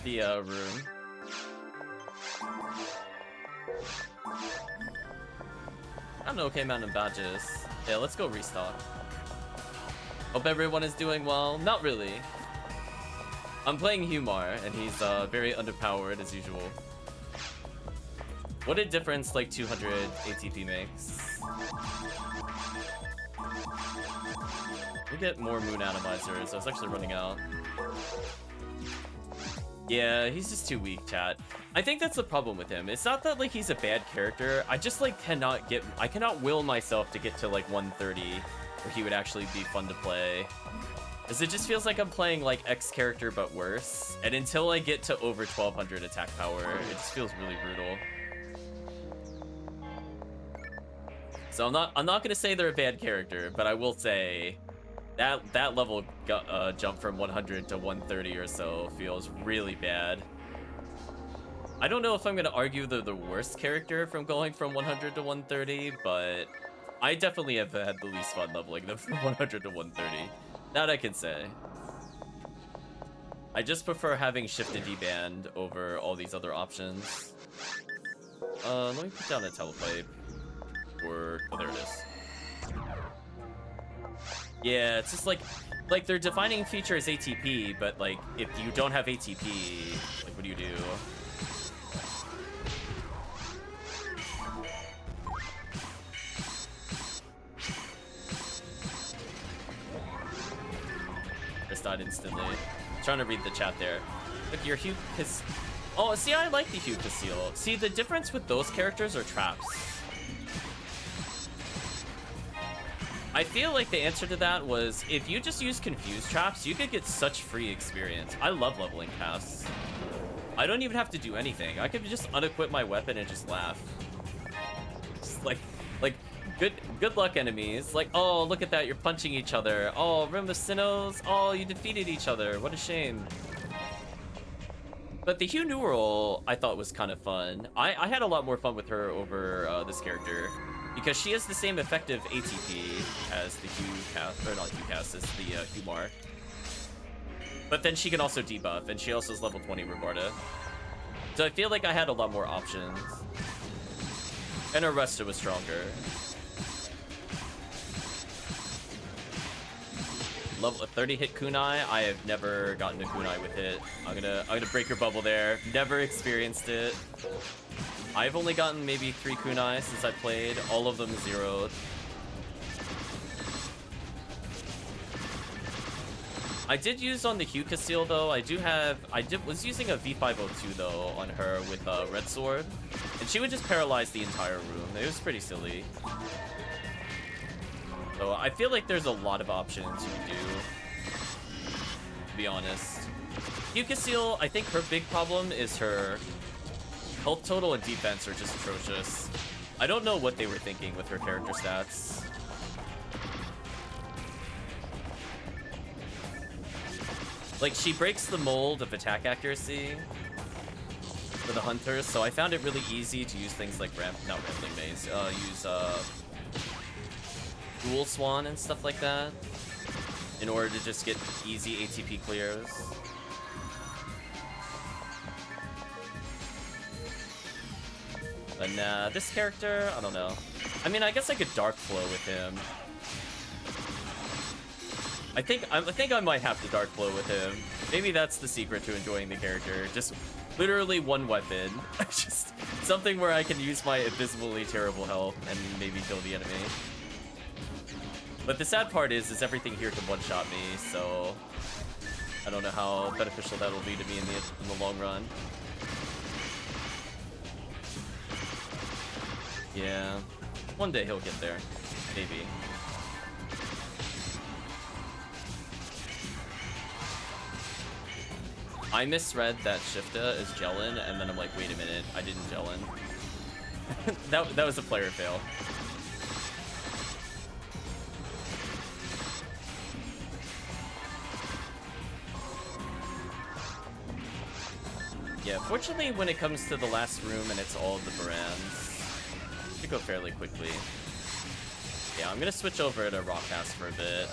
the room. I don't know, okay amount of badges. Yeah, let's go restock. Hope everyone is doing well. Not really. I'm playing HuMar, and he's very underpowered as usual. What a difference like 200 ATP makes. We get more moon atomizers. I was actually running out. Yeah, he's just too weak, chat. I think that's the problem with him. It's not that like he's a bad character. I just like I cannot will myself to get to like 130 where he would actually be fun to play. Because it just feels like I'm playing like X character but worse. And until I get to over 1200 attack power, it just feels really brutal. So I'm not gonna say they're a bad character, but I will say that level jump from 100 to 130 or so feels really bad. I don't know if I'm gonna argue they're the worst character from going from 100 to 130, but I definitely have had the least fun leveling them from 100 to 130. That I can say. I just prefer having shift and deband over all these other options. Let me put down a telepipe. Or oh, there it is. Yeah, it's just like their defining feature is ATP, but like if you don't have ATP, like what do you do? Just died instantly. I'm trying to read the chat there. Look, your Hugh is. Oh, see, I like the Hugh Casile. See, the difference with those characters are traps. I feel like the answer to that was if you just use confuse traps, you could get such free experience. I love leveling casts. I don't even have to do anything. I could just unequip my weapon and just laugh. Just like good luck, enemies. Like, oh, look at that, you're punching each other. Oh, remember the Sinnohs? Oh, you defeated each other. What a shame. But the Hugh Neural I thought was kind of fun. I had a lot more fun with her over this character. Because she has the same effective ATP as the Hugh cast, or not Hugh cast, as the HuMar. But then she can also debuff, and she also is level 20 Rovarda. So I feel like I had a lot more options. And Arresta was stronger. Level 30 hit kunai. I have never gotten a kunai with it. I'm gonna break your bubble there. Never experienced it. I've only gotten maybe 3 kunai since I played. All of them zeroed. I did use on the Hugh Casile though. Was using a V502 though on her with Red Sword, and she would just paralyze the entire room. It was pretty silly. So I feel like there's a lot of options you can do, to be honest. Hugh Casile, I think her big problem is her health total and defense are just atrocious. I don't know what they were thinking with her character stats. Like, she breaks the mold of attack accuracy for the hunters, so I found it really easy to use things like Rambling Maze, use Dual Swan and stuff like that in order to just get easy ATP clears. But nah, this character, I don't know. I mean, I guess I could Dark Flow with him. I think I might have to Dark Flow with him. Maybe that's the secret to enjoying the character. Just literally one weapon. Just something where I can use my abysmally terrible health and maybe kill the enemy. But the sad part is everything here can one-shot me, so I don't know how beneficial that will be to me in the long run. Yeah, one day he'll get there, maybe. I misread that Shifta is Jellin, and then I'm like, wait a minute, I didn't Jellin. that was a player fail. Yeah, fortunately, when it comes to the last room and it's all of the Barans, it should go fairly quickly. Yeah, I'm gonna switch over to Rockcast for a bit.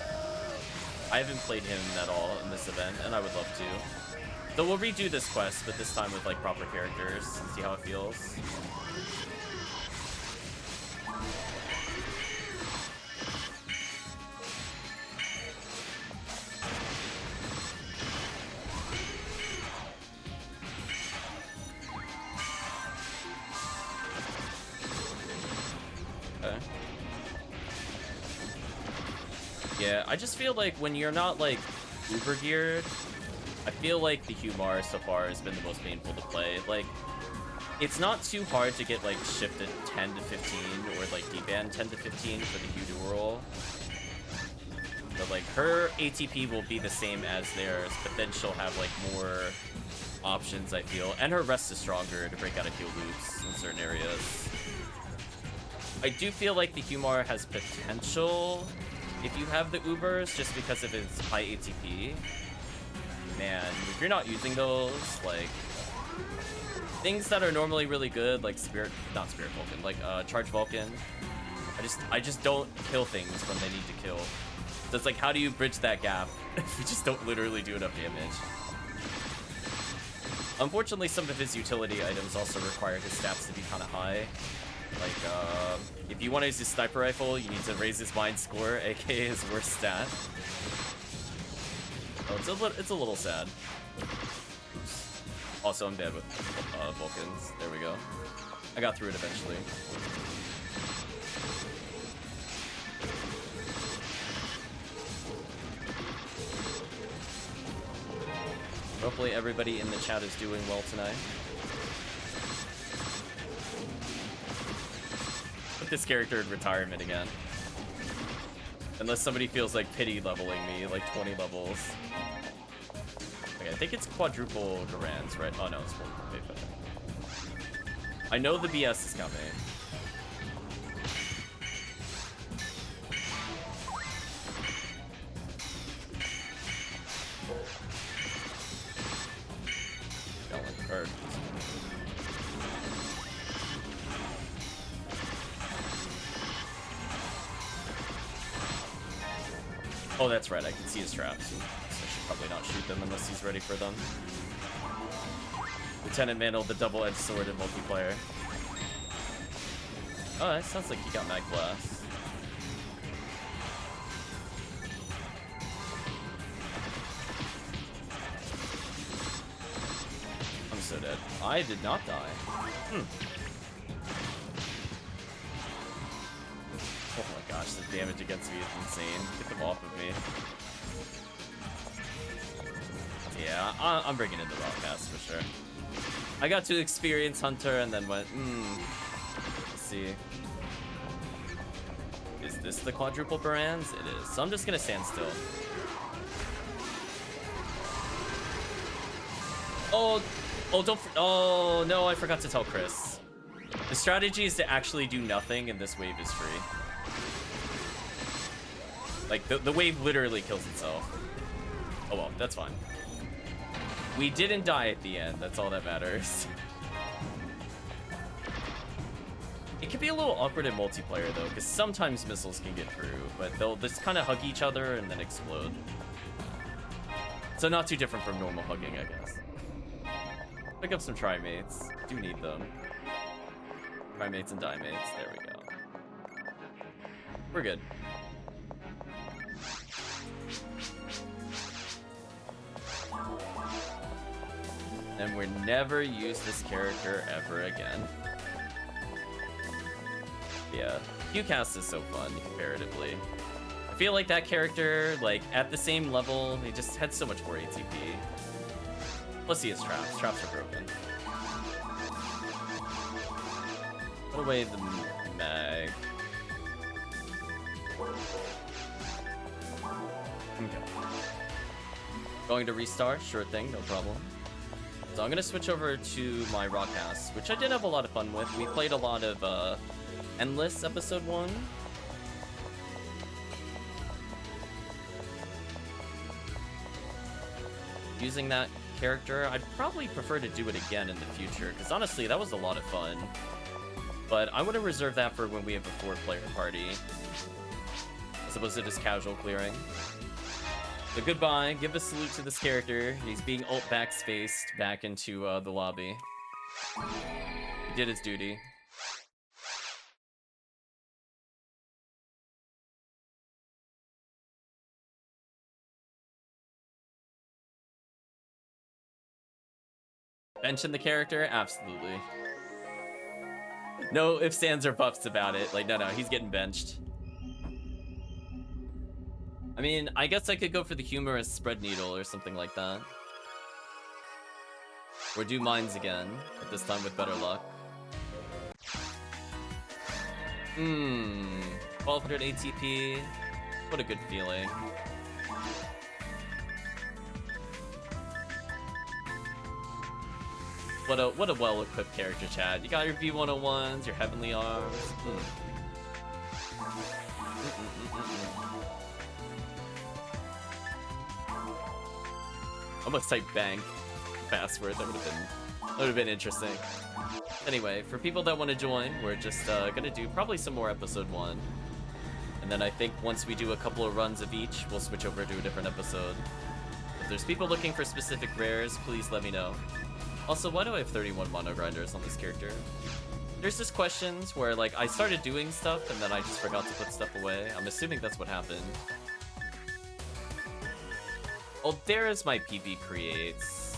I haven't played him at all in this event, and I would love to. So we'll redo this quest, but this time with like proper characters and see how it feels. Yeah, I just feel like when you're not, like, uber geared, I feel like the HuMar so far has been the most painful to play. Like, it's not too hard to get, like, shifted 10 to 15 or, like, D-band 10 to 15 for the Hu dual. But, like, her ATP will be the same as theirs, but then she'll have, like, more options, I feel. And her rest is stronger to break out of heal loops in certain areas. I do feel like the HuMar has potential if you have the Ubers, just because of its high ATP. Man, if you're not using those, like, things that are normally really good, like not Spirit Vulcan, like Charge Vulcan, I just don't kill things when they need to kill. So it's like, how do you bridge that gap if we just don't literally do enough damage? Unfortunately, some of his utility items also require his stats to be kind of high. Like, if you want to use his sniper rifle, you need to raise his mind score, aka his worst stat. Oh, it's a little sad. Oops. Also, I'm dead with Vulcans. There we go. I got through it eventually. Hopefully everybody in the chat is doing well tonight. Put this character in retirement again. Unless somebody feels like pity leveling me, like 20 levels. Okay, I think it's quadruple Garans, right? Oh no, it's one. Okay. I know the BS is coming. Oh, that's right, I can see his traps. So I should probably not shoot them unless he's ready for them. Lieutenant Mantle, the double-edged sword in multiplayer. Oh, that sounds like he got Mag Blast. I'm so dead. I did not die. Oh my gosh, the damage against me is insane. Get them off of me. Yeah, I'm bringing in the Rockcast for sure. I got to experience Hunter and then went, let's see. Is this the quadruple Barans? It is. So I'm just gonna stand still. Oh, oh no, I forgot to tell Chris. The strategy is to actually do nothing and this wave is free. Like, the wave literally kills itself. Oh well, that's fine. We didn't die at the end, that's all that matters. It can be a little awkward in multiplayer though, because sometimes missiles can get through, but they'll just kind of hug each other and then explode. So not too different from normal hugging, I guess. Pick up some Trimates. Do need them. Trimates and Dimates, there we go. We're good. And we'll never use this character ever again. Yeah, Qcast is so fun comparatively. I feel like that character, like, at the same level, he just had so much more ATP. Plus he has traps. Traps are broken. Put away the mag. Okay. Going to restart? Sure thing, no problem. So I'm gonna switch over to my Rockcast, which I did have a lot of fun with. We played a lot of Endless Episode 1. Using that character, I'd probably prefer to do it again in the future, because honestly, that was a lot of fun. But I want to reserve that for when we have a 4-player party, as opposed to just casual clearing. So goodbye, give a salute to this character. He's being ult backspaced back into the lobby. He did his duty. Benching the character? Absolutely. No ifs, ands, or buffs about it. Like, no, he's getting benched. I mean, I guess I could go for the humorous spread needle or something like that. Or do mines again, but this time with better luck. 1200 ATP. What a good feeling. What a well-equipped character, Chad. You got your V101s, your Heavenly Arms. Almost type bank password. That would have been interesting. Anyway, for people that want to join, we're just gonna do probably some more episode 1. And then I think once we do a couple of runs of each, we'll switch over to a different episode. If there's people looking for specific rares, please let me know. Also, why do I have 31 mono grinders on this character? There's just questions where, like, I started doing stuff and then I just forgot to put stuff away. I'm assuming that's what happened. Oh, there is my PB creates.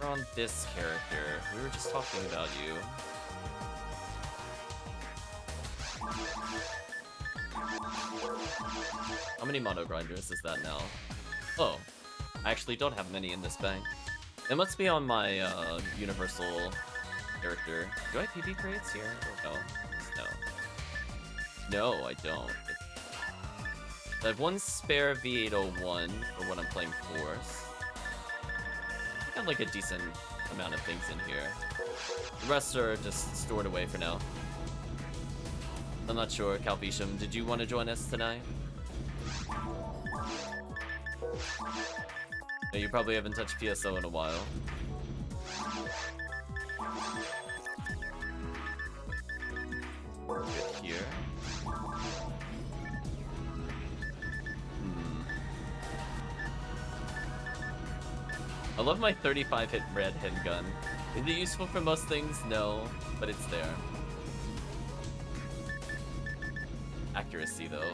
We're on this character. We were just talking about you. How many mono grinders is that now? Oh, I actually don't have many in this bank. It must be on my universal character. Do I have PB crates here? Or no. No, I don't. I have one spare V801 for when I'm playing Force. I have like a decent amount of things in here. The rest are just stored away for now. I'm not sure, Calvisham, did you want to join us tonight? No, you probably haven't touched PSO in a while. Good here. I love my 35 hit red handgun. Is it useful for most things? No, but it's there. Accuracy though.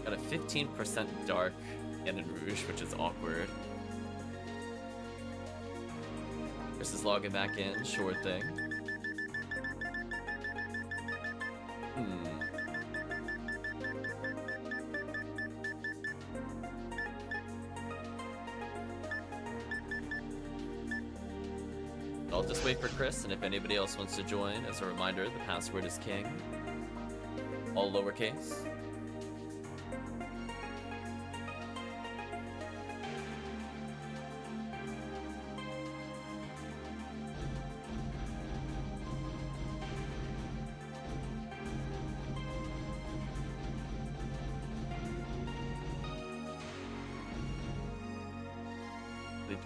Got a 15% dark Cannon Rouge, which is awkward. Chris is logging back in, sure thing. I'll just wait for Chris, and if anybody else wants to join, as a reminder, the password is king. All lowercase.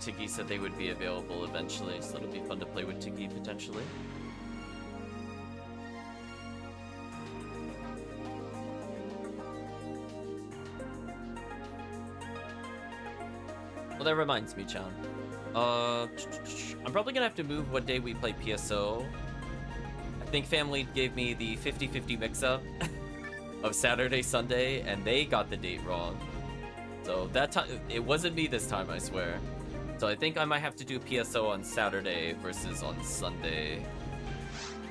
Tiggy said they would be available eventually, so it'll be fun to play with Tiggy potentially. Well, that reminds me, Chan. I'm probably gonna have to move what day we play PSO. I think family gave me the 50-50 mix-up of Saturday, Sunday, and they got the date wrong. So that time, it wasn't me this time, I swear. So I think I might have to do PSO on Saturday versus on Sunday.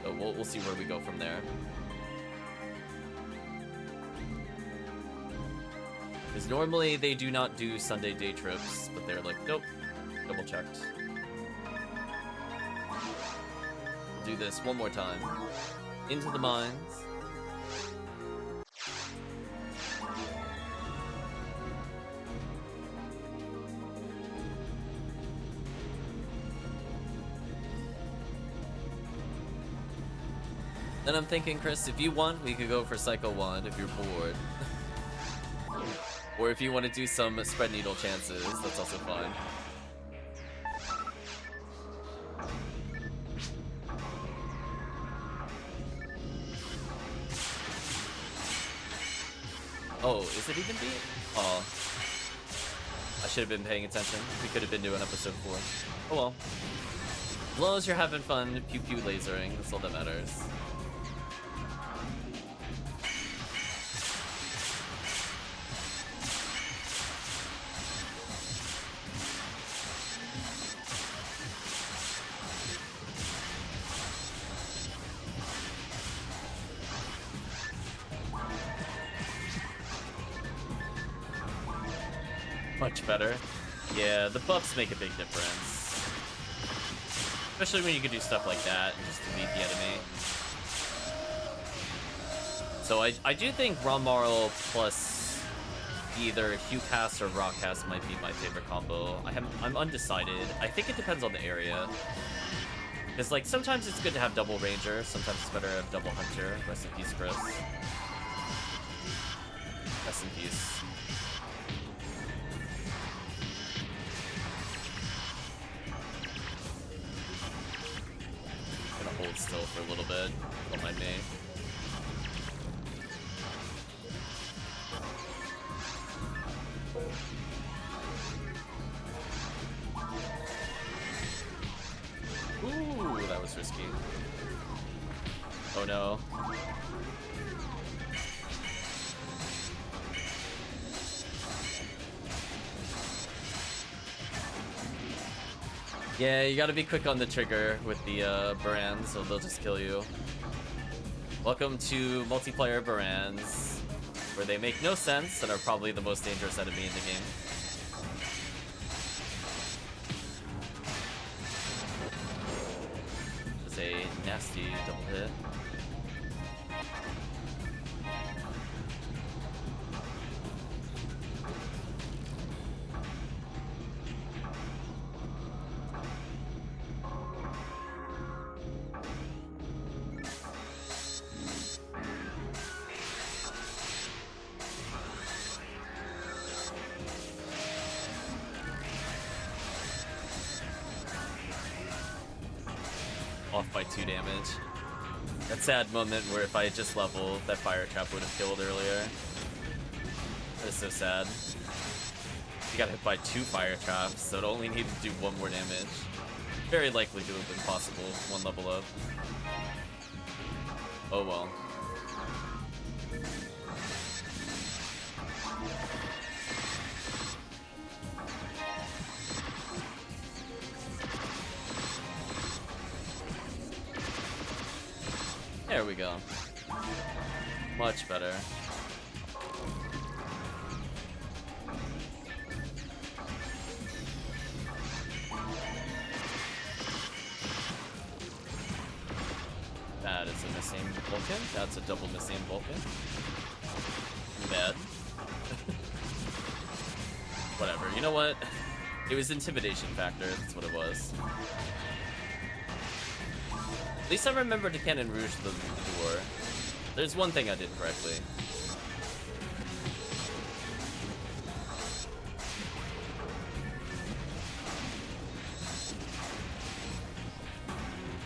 So we'll see where we go from there. Because normally they do not do Sunday day trips, but they're like, nope, double checked. We'll do this one more time. Into the mines. Then I'm thinking, Chris, if you want, we could go for Psycho 1 if you're bored. Or if you want to do some spread needle chances, that's also fine. Oh, is it even beat? Oh. I should have been paying attention. We could have been doing episode 4. Oh well. As long as you're having fun pew-pew lasering, that's all that matters. Much better. Yeah, the buffs make a big difference. Especially when you can do stuff like that and just delete the enemy. So I do think HuMar plus either HuCast or Rockcast might be my favorite combo. I'm undecided. I think it depends on the area. Because like sometimes it's good to have double Ranger, sometimes it's better to have double Hunter. Rest in peace, Chris. Rest in peace. I'm gonna hold still for a little bit. Don't mind me. Ooh, that was risky. Oh no. Yeah, you gotta be quick on the trigger with the Barans, so they'll just kill you. Welcome to multiplayer Barans, where they make no sense and are probably the most dangerous enemy in the game. Just a nasty double hit. Off by 2 damage. That sad moment where if I had just leveled, that fire trap would have killed earlier. That is so sad. You got hit by 2 fire traps, so it only needed to do 1 more damage. Very likely to have been possible, 1 level up. Oh well. There we go. Much better. That is a missing Vulcan. That's a double missing Vulcan. Bad. Whatever. You know what? It was intimidation factor. That's what it was. At least I remember to Cannon Rouge the door. There's one thing I did correctly.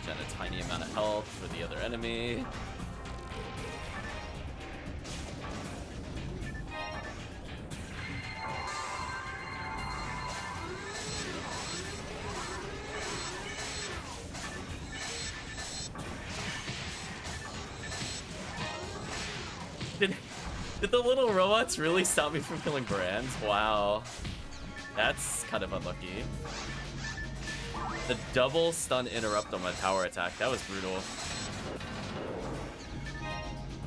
Gen a tiny amount of health for the other enemy. Did the little robots really stop me from killing Brands? Wow. That's kind of unlucky. The double stun interrupt on my power attack. That was brutal.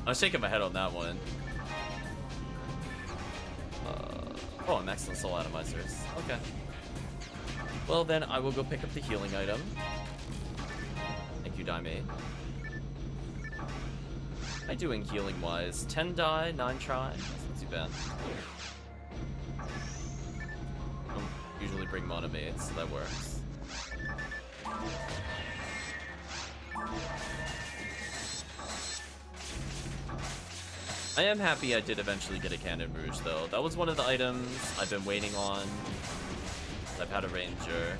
I was shaking my head on that one. Oh, I'm excellent soul atomizers. Okay. Well, then I will go pick up the healing item. Thank you, Daimei. How am I doing healing wise? 10 die, 9 try. That's not too bad. I don't usually bring mono mates, so that works. I am happy I did eventually get a Cannon Rouge though. That was one of the items I've been waiting on. I've had a Ranger.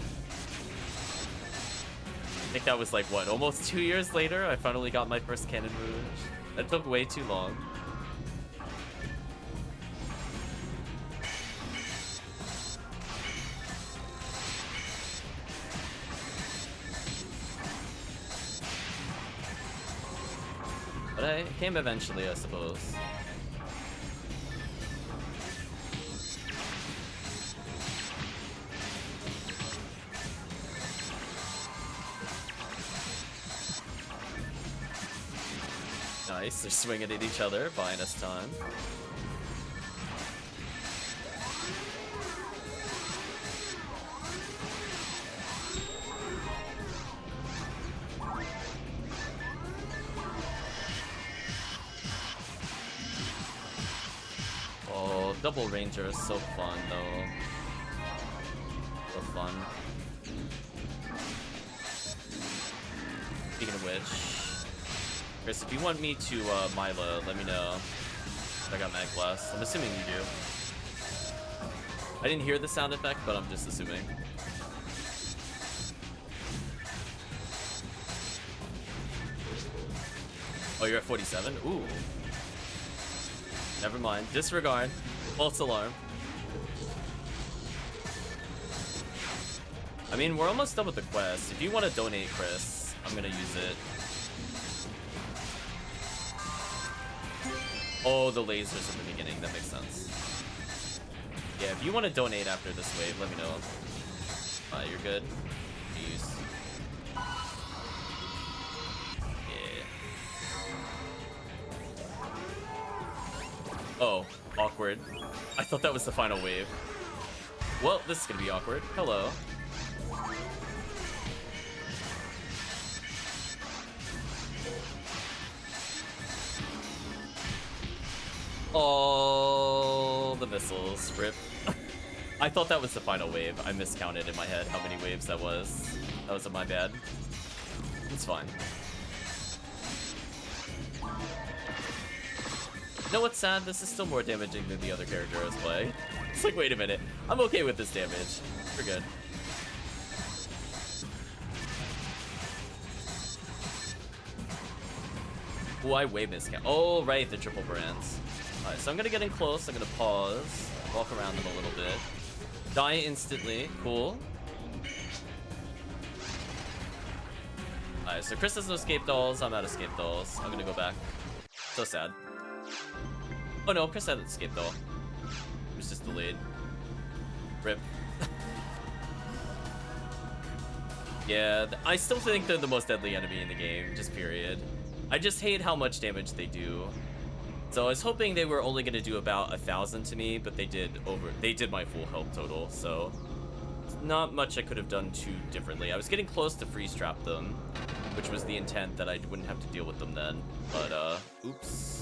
I think that was like, what, almost 2 years later I finally got my first Cannon Rouge. That took way too long. But it came eventually, I suppose. Nice, they're swinging at each other, buying us time. double ranger is so fun though. So fun. Speaking of which, Chris, if you want me to Milo, let me know. I got Mag Blast. I'm assuming you do. I didn't hear the sound effect, but I'm just assuming. Oh, you're at 47? Ooh. Never mind. Disregard. False alarm. I mean, we're almost done with the quest. If you want to donate, Chris, I'm gonna use it. Oh, the lasers in the beginning. That makes sense. Yeah, if you want to donate after this wave, let me know. You're good. Use. Yeah. Oh, awkward. I thought that was the final wave. Well, this is gonna be awkward. Hello. Oh, the missiles. Rip. I thought that was the final wave. I miscounted in my head how many waves that was. That was my bad. It's fine. You know what's sad? This is still more damaging than the other character I was playing. It's like, wait a minute. I'm okay with this damage. We're good. Ooh, I way miscount. Oh, right, the triple brands. Alright, so I'm gonna get in close. I'm gonna pause. Walk around them a little bit. Die instantly. Cool. Alright, so Chris has no escape dolls. I'm out of escape dolls. I'm gonna go back. So sad. Oh no, Chris had an escape doll. It was just delayed. Rip. Yeah, I still think they're the most deadly enemy in the game, just period. I just hate how much damage they do. So I was hoping they were only gonna do about 1,000 to me, but they did my full health total, so not much I could have done too differently. I was getting close to freeze trap them, which was the intent that I wouldn't have to deal with them then. But oops.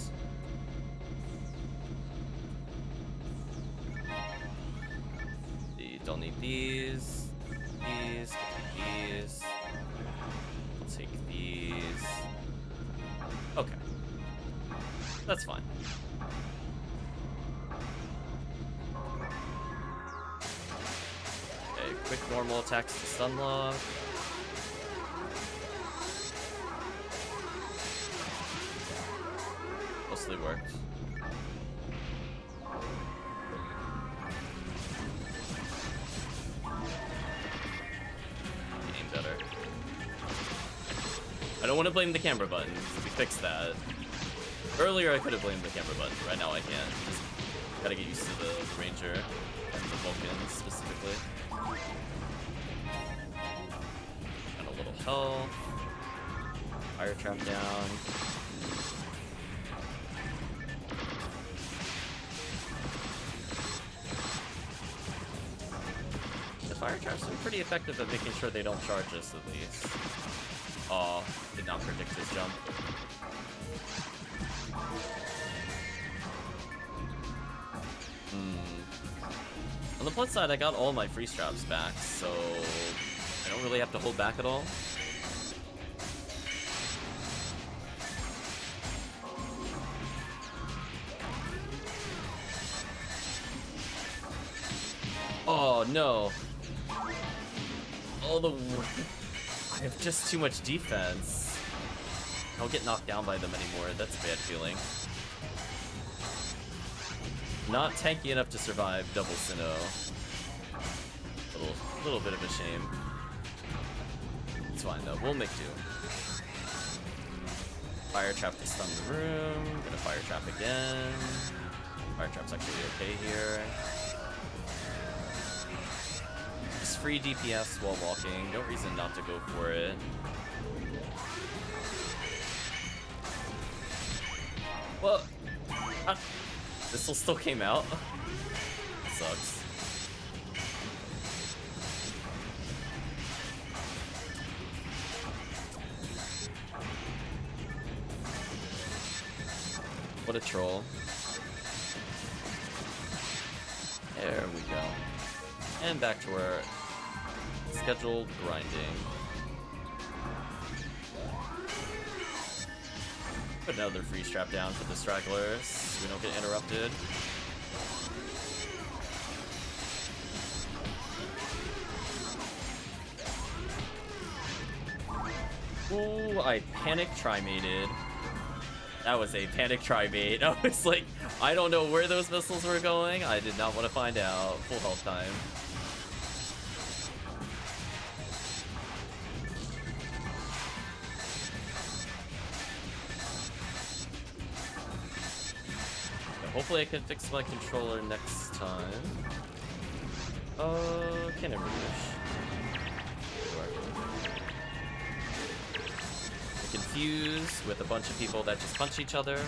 Don't need these. These. These. I'll take these. Okay. That's fine. Okay, quick normal attacks to stun lock. Mostly worked. Aim better. I don't want to blame the camera button. We fixed that. Earlier I could have blamed the camera button. Right now I can't. Just gotta get used to the Ranger and the Vulcan specifically. Got a little health. Fire trap down. The fire traps are pretty effective at making sure they don't charge us at least. Aw, did not predict his jump. On the plus side, I got all my freeze traps back, so I don't really have to hold back at all. Oh no! I have just too much defense. I don't get knocked down by them anymore. That's a bad feeling. Not tanky enough to survive double Sinnoh. Little bit of a shame. It's fine though, we'll make do. Fire trap to stun the room. Gonna fire trap again. Fire trap's actually okay here. Just free DPS while walking. No reason not to go for it. Well, This'll still came out. Sucks. What a troll. And back to our scheduled grinding. Put another freeze trap down for the stragglers so we don't get interrupted. Ooh, I panic tri-mated. That was a panic tri-mate. I was like, I don't know where those missiles were going. I did not want to find out. Full health time. Hopefully I can fix my controller next time. Cannon Rouge. Confused with a bunch of people that just punch each other.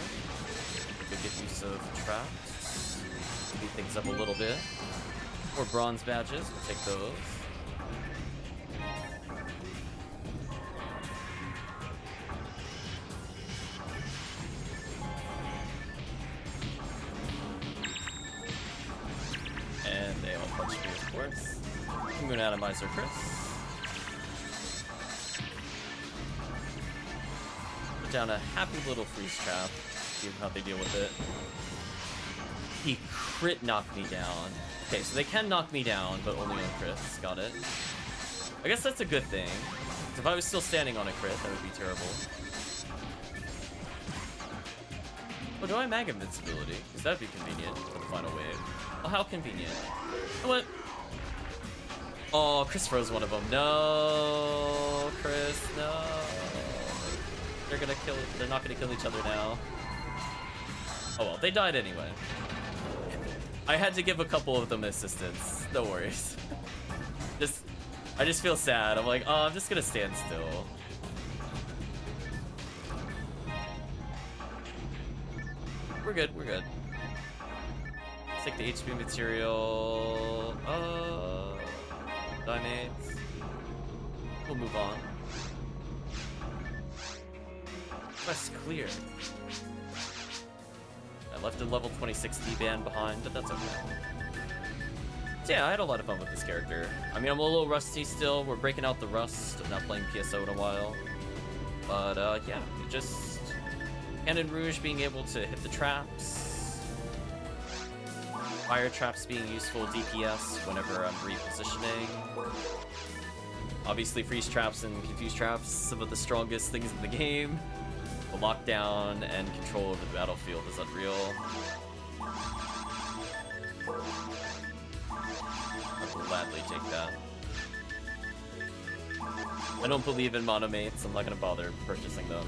Good use of traps. Speed things up a little bit. Or bronze badges, we'll take those. And they all punch me, of course. Moon Atomizer Chris. Put down a happy little freeze trap. See how they deal with it. He crit knocked me down. Okay, so they can knock me down, but only on crits. Got it. I guess that's a good thing. If I was still standing on a crit, that would be terrible. Oh, do I mag invincibility? Because that'd be convenient for the final wave. Oh, how convenient. What? Oh, Chris froze one of them. No, Chris, no. They're not gonna kill each other now. Oh well, they died anyway. I had to give a couple of them assistance. No worries. I just feel sad. I'm like, oh, I'm just gonna stand still. We're good, we're good. Let's take the HP material. Dimates. We'll move on. Quest clear. I left a level 26 D-band behind, but that's okay. So yeah, I had a lot of fun with this character. I mean, I'm a little rusty still. We're breaking out the rust of not playing PSO in a while. But yeah, it just... Cannon Rouge being able to hit the traps. Fire traps being useful DPS whenever I'm repositioning. Obviously, freeze traps and confuse traps, some of the strongest things in the game. The lockdown and control over the battlefield is unreal. I'll gladly take that. I don't believe in monomates. I'm not gonna bother purchasing them.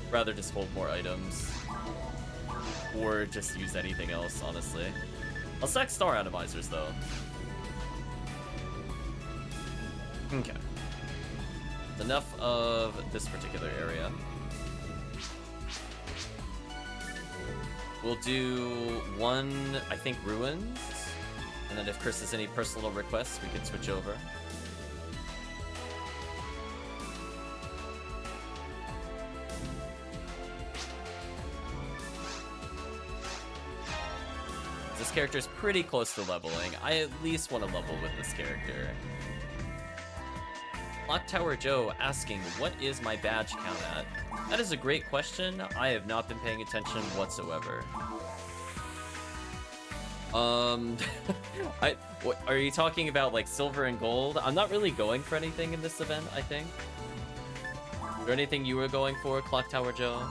Rather just hold more items. Or just use anything else, honestly. I'll stack star atomizers, though. Okay. Enough of this particular area. We'll do one, I think, ruins. And then if Chris has any personal requests, we can switch over. This character is pretty close to leveling. I at least want to level with this character. Clock Tower Joe asking, what is my badge count at? That is a great question. I have not been paying attention whatsoever. Are you talking about like silver and gold? I'm not really going for anything in this event, I think. Is there anything you were going for, Clock Tower Joe?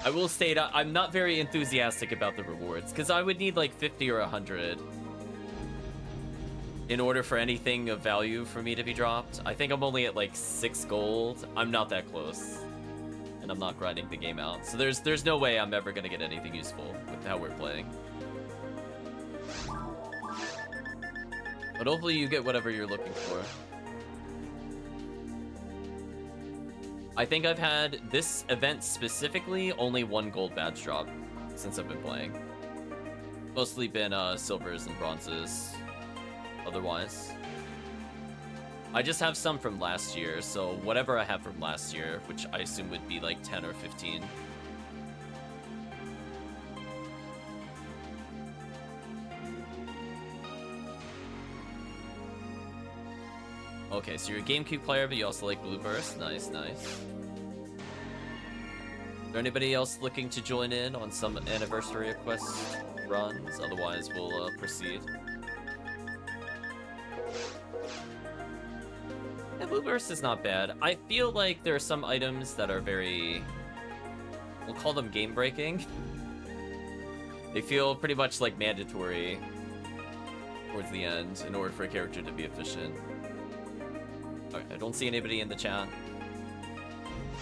I will state I'm not very enthusiastic about the rewards, because I would need like 50 or 100 in order for anything of value for me to be dropped. I think I'm only at like 6 gold. I'm not that close. And I'm not grinding the game out. So there's no way I'm ever gonna get anything useful with how we're playing. But hopefully you get whatever you're looking for. I think I've had this event specifically only 1 gold badge drop since I've been playing. Mostly been silvers and bronzes. Otherwise, I just have some from last year, so whatever I have from last year, which I assume would be like 10 or 15. Okay, so you're a GameCube player, but you also like Blue Burst. Nice, nice. Is there anybody else looking to join in on some anniversary quest runs? Otherwise, we'll proceed. Yeah, Blue Burst is not bad. I feel like there are some items that are very... we'll call them game-breaking. They feel pretty much like mandatory towards the end in order for a character to be efficient. Alright, I don't see anybody in the chat.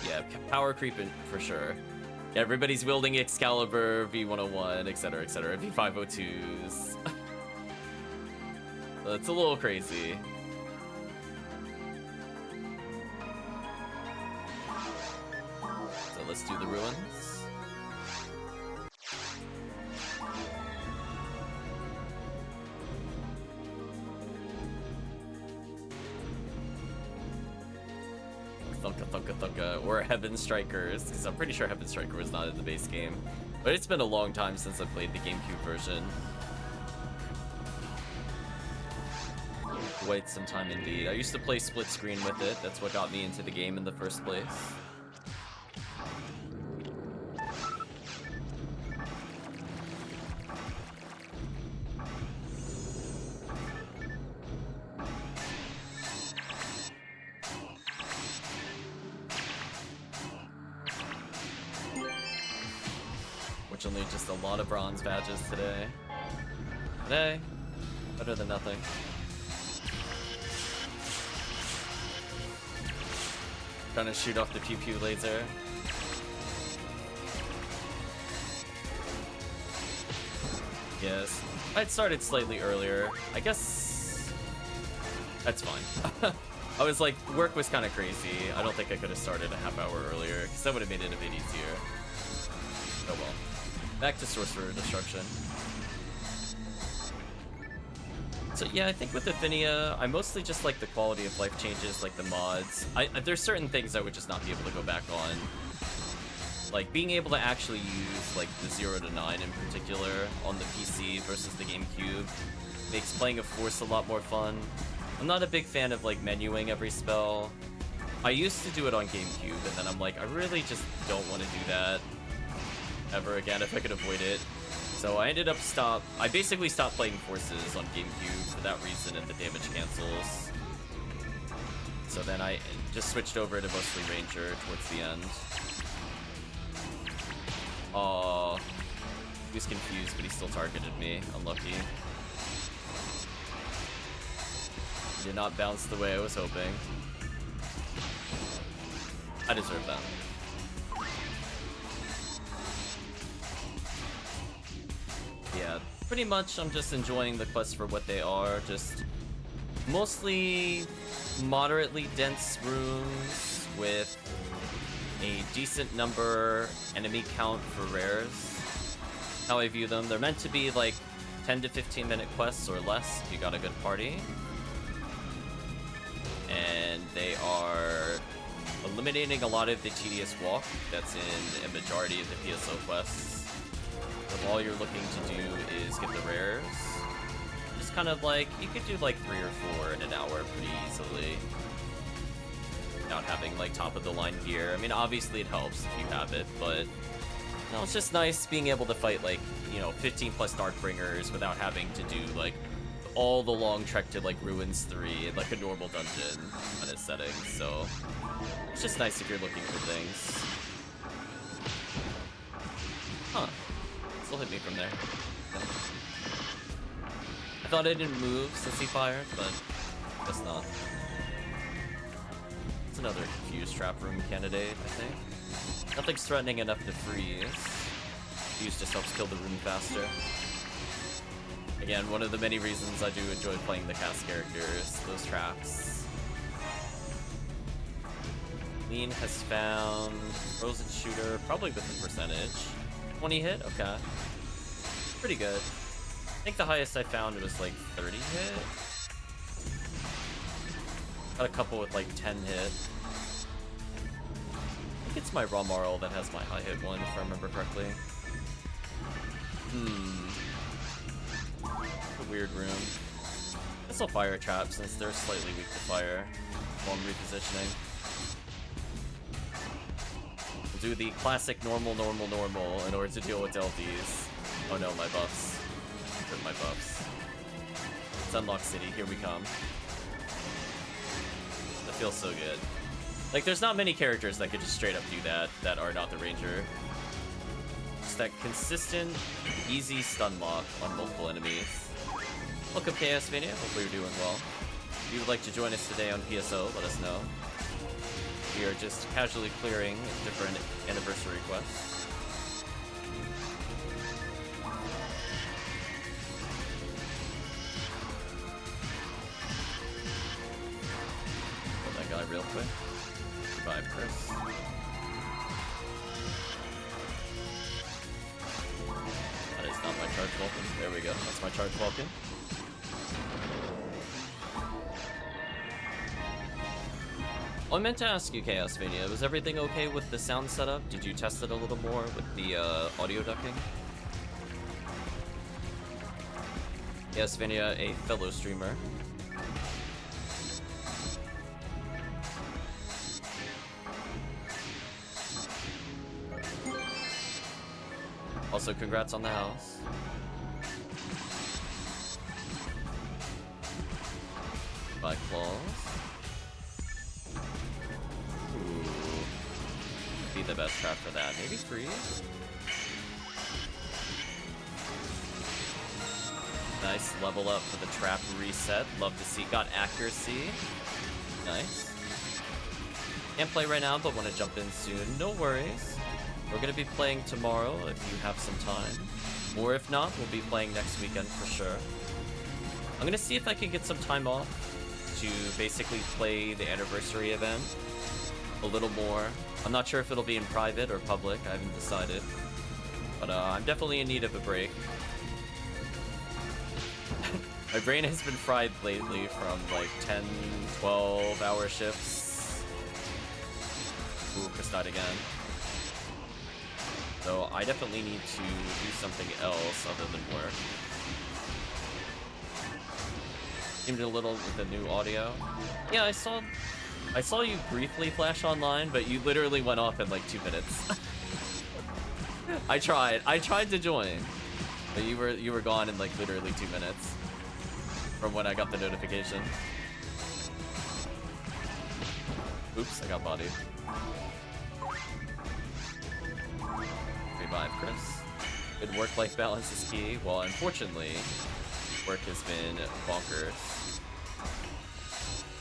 Yeah, power creeping for sure. Yeah, everybody's wielding Excalibur, V101, etc., etc., V502s. It's a little crazy. So let's do the ruins. Thunka, or Heaven Strikers, because I'm pretty sure Heaven Striker was not in the base game. But it's been a long time since I played the GameCube version. Quite some time indeed. I used to play split screen with it. That's what got me into the game in the first place. Fortunately, just a lot of bronze badges today. Today, better than nothing. Trying to shoot off the pew pew laser. Yes, I'd started slightly earlier. I guess that's fine. I was like, work was kind of crazy. I don't think I could have started a half hour earlier, because that would have made it a bit easier. Oh well. Back to Sorcerer Destruction. So yeah, I think with Ephinea, I mostly just like the quality of life changes, like the mods. There's certain things I would just not be able to go back on. Like being able to actually use like the 0 to 9 in particular on the PC versus the GameCube makes playing a Force a lot more fun. I'm not a big fan of like menuing every spell. I used to do it on GameCube, and then I'm like, I really just don't want to do that ever again if I could avoid it. So I ended up I basically stopped playing Forces on GameCube for that reason and the damage cancels. So then I just switched over to mostly Ranger towards the end. Oh, he was confused, but he still targeted me. Unlucky. Did not bounce the way I was hoping. I deserve that. Yeah, pretty much I'm just enjoying the quests for what they are, just mostly moderately dense rooms with a decent number enemy count for rares. How I view them, they're meant to be like 10 to 15 minute quests or less if you got a good party. And they are eliminating a lot of the tedious walk that's in a majority of the PSO quests. So all you're looking to do is get the rares. Just kind of like, you could do like 3 or 4 in an hour pretty easily. Without having like top of the line gear. I mean, obviously it helps if you have it, but you know, it's just nice being able to fight like, you know, 15 plus Darkbringers without having to do like all the long trek to like Ruins 3 in like a normal dungeon kind of setting. So it's just nice if you're looking for things. Huh. Still hit me from there. I thought I didn't move since he fired, but guess not. It's another Fuse Trap Room candidate, I think. Nothing's threatening enough to freeze. Fuse just helps kill the room faster. Again, one of the many reasons I do enjoy playing the cast characters, those traps. Lean has found Frozen Shooter, probably with the percentage. 20 hit? Okay. Pretty good. I think the highest I found was like 30 hit. Got a couple with like 10 hit. I think it's my HuMar that has my high hit one, if I remember correctly. A weird room. Guess I'll fire a trap since they're slightly weak to fire while I'm repositioning. We'll do the classic normal in order to deal with Delties. Oh no, my buffs. Hurt my buffs. Sunlock City, here we come. That feels so good. Like, there's not many characters that could just straight up do that are not the Ranger. Just that consistent, easy stun lock on multiple enemies. Welcome, Ephinea. Hopefully you're doing well. If you would like to join us today on PSO, let us know. We are just casually clearing different anniversary quests. Kill that guy real quick. Revive Chris. That is not my charge Vulcan. There we go. That's my charge Vulcan. Oh, I meant to ask you, Ephinea, was everything okay with the sound setup? Did you test it a little more with the audio ducking? Ephinea, a fellow streamer. Also, congrats on the house. By claws. Be the best trap for that. Maybe freeze? Nice level up for the trap reset. Love to see. Got accuracy. Nice. Can't play right now, but want to jump in soon. No worries. We're going to be playing tomorrow if you have some time. Or if not, we'll be playing next weekend for sure. I'm going to see if I can get some time off to basically play the anniversary event a little more. I'm not sure if it'll be in private or public. I haven't decided. But I'm definitely in need of a break. My brain has been fried lately from like 10, 12-hour shifts. Ooh, Chris died again. So I definitely need to do something else other than work. Seemed a little with the new audio. Yeah, I saw you briefly flash online, but you literally went off in like 2 minutes. I tried to join, but you were gone in like literally 2 minutes from when I got the notification. Oops, I got bodied. Revive Chris. Good work-life balance is key. Well, unfortunately, work has been bonkers.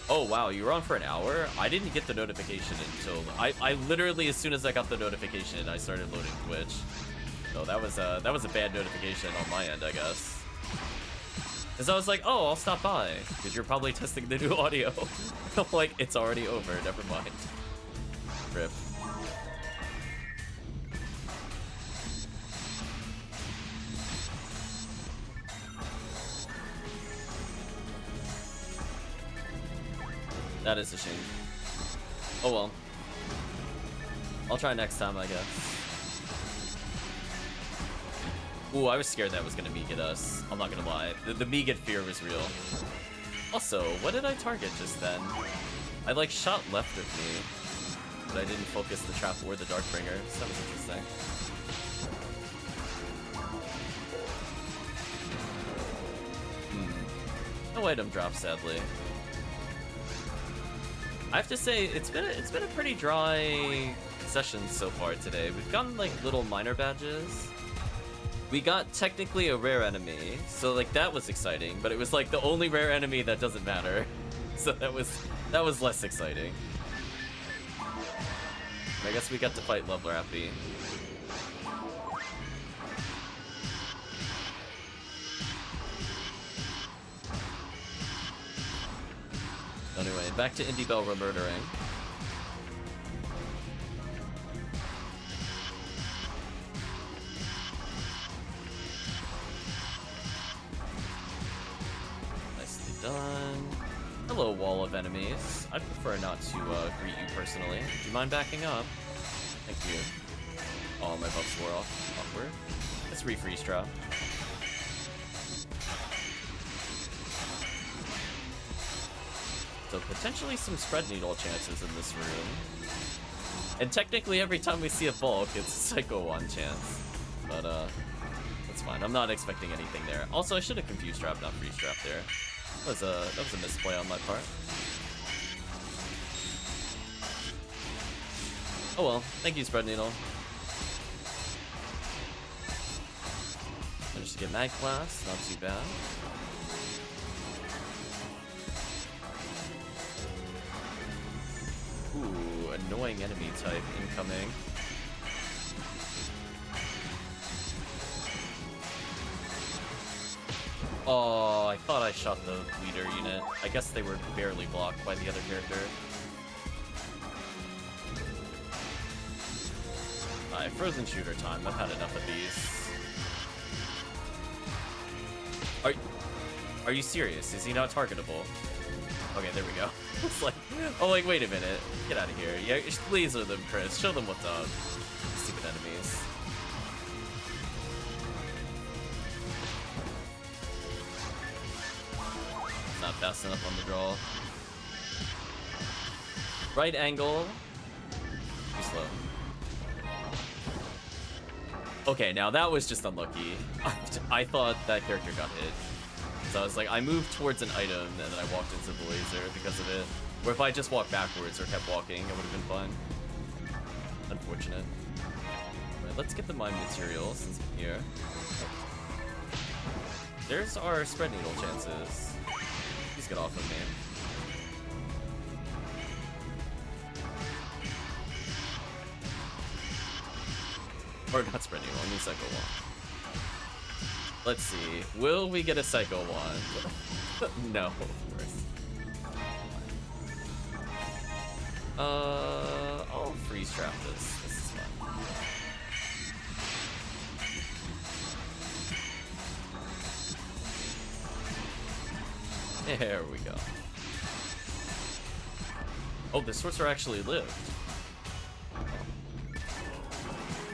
Oh wow, you were on for an hour? I didn't get the notification until I literally, as soon as I got the notification, I started loading Twitch. So that was a bad notification on my end, I guess. Cause I was like, oh, I'll stop by, because you're probably testing the new audio. I'm like, it's already over. Never mind. Rip. That is a shame. Oh well. I'll try next time, I guess. Ooh, I was scared that was gonna Megat us. I'm not gonna lie. The Megat fear was real. Also, what did I target just then? I like shot left of me, but I didn't focus the trap or the Darkbringer, so that was interesting. No item drop, sadly. I have to say, it's been a pretty dry session so far today. We've gotten like little minor badges. We got technically a rare enemy, so like that was exciting, but it was like the only rare enemy that doesn't matter. So that was less exciting. I guess we got to fight Level Rappy. Anyway, back to Indie Bell remurdering. Nicely done. Hello, wall of enemies. I'd prefer not to greet you personally. Do you mind backing up? Thank you. Oh, my buffs wore off. Awkward. Let's refreeze drop. so potentially some spread needle chances in this room. And technically every time we see a bulk, it's a Psycho Wand chance. But that's fine. I'm not expecting anything there. Also, I should have confused trap, not freeze trap there. That was a misplay on my part. Oh well, thank you, Spread Needle. Managed to get Mag Blast, not too bad. Ooh, annoying enemy type incoming. Oh, I thought I shot the leader unit. I guess they were barely blocked by the other character. Alright, frozen shooter time. I've had enough of these. Are you serious? Is he not targetable? Okay, there we go. It's like, oh, like, wait a minute. Get out of here. Yeah, just laser them, Chris. Show them what's up. Stupid enemies. Not fast enough on the draw. Right angle. Too slow. Okay, now that was just unlucky. I thought that character got hit. So I was like, I moved towards an item and then I walked into the laser because of it. Or if I just walked backwards or kept walking, it would have been fun. Unfortunate. Alright, let's get the mine material since I'm here. There's our spread needle chances. Please get off of me. Or not spread needle, I mean Psycho Wand. Let's see. Will we get a Psycho Wand? No, of course. I'll freeze trap this. This is fun. There we go. Oh, the sorcerer actually lived.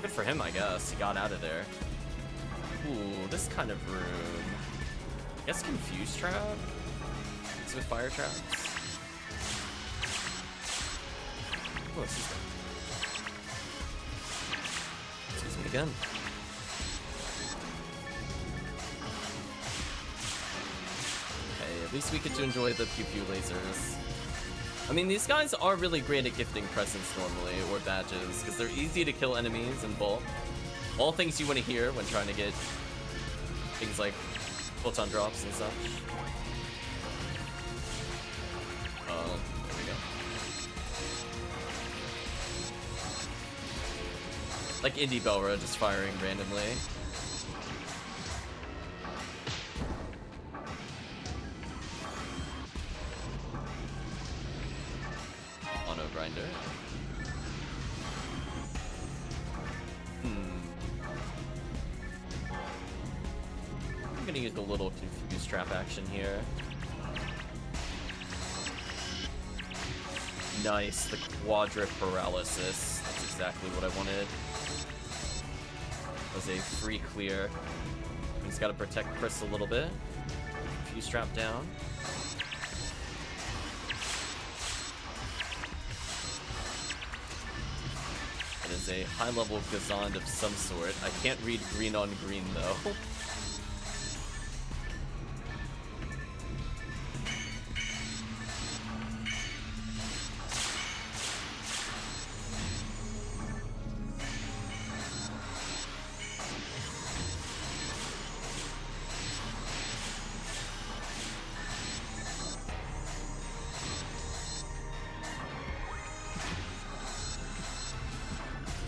Good for him, I guess. He got out of there. Ooh, this kind of room. I guess confuse trap? It's with fire traps. Oh, excuse me. Excuse me again. Okay, at least we get to enjoy the pew pew lasers. I mean, these guys are really great at gifting presents normally, or badges, because they're easy to kill enemies in bulk. All things you want to hear when trying to get things like photon drops and such. There we go. Like Indie Belra just firing randomly. Auto grinder. I'm gonna use a little confused trap action here. Nice, the quadra paralysis. That's exactly what I wanted. That was a free clear. He's got to protect Chris a little bit. Confused trap down. It is a high-level Gazond of some sort. I can't read green on green though.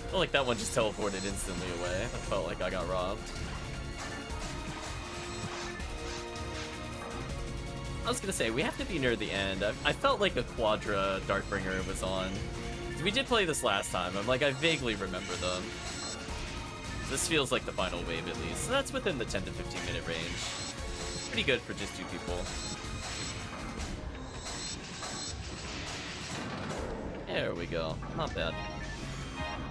I feel like that one just teleported instantly away. I felt like I got robbed. I was gonna say, we have to be near the end. I felt like a Quadra Darkbringer was on. We did play this last time. I'm like, I vaguely remember them. This feels like the final wave at least. So that's within the 10 to 15 minute range. Pretty good for just 2 people. There we go. Not bad.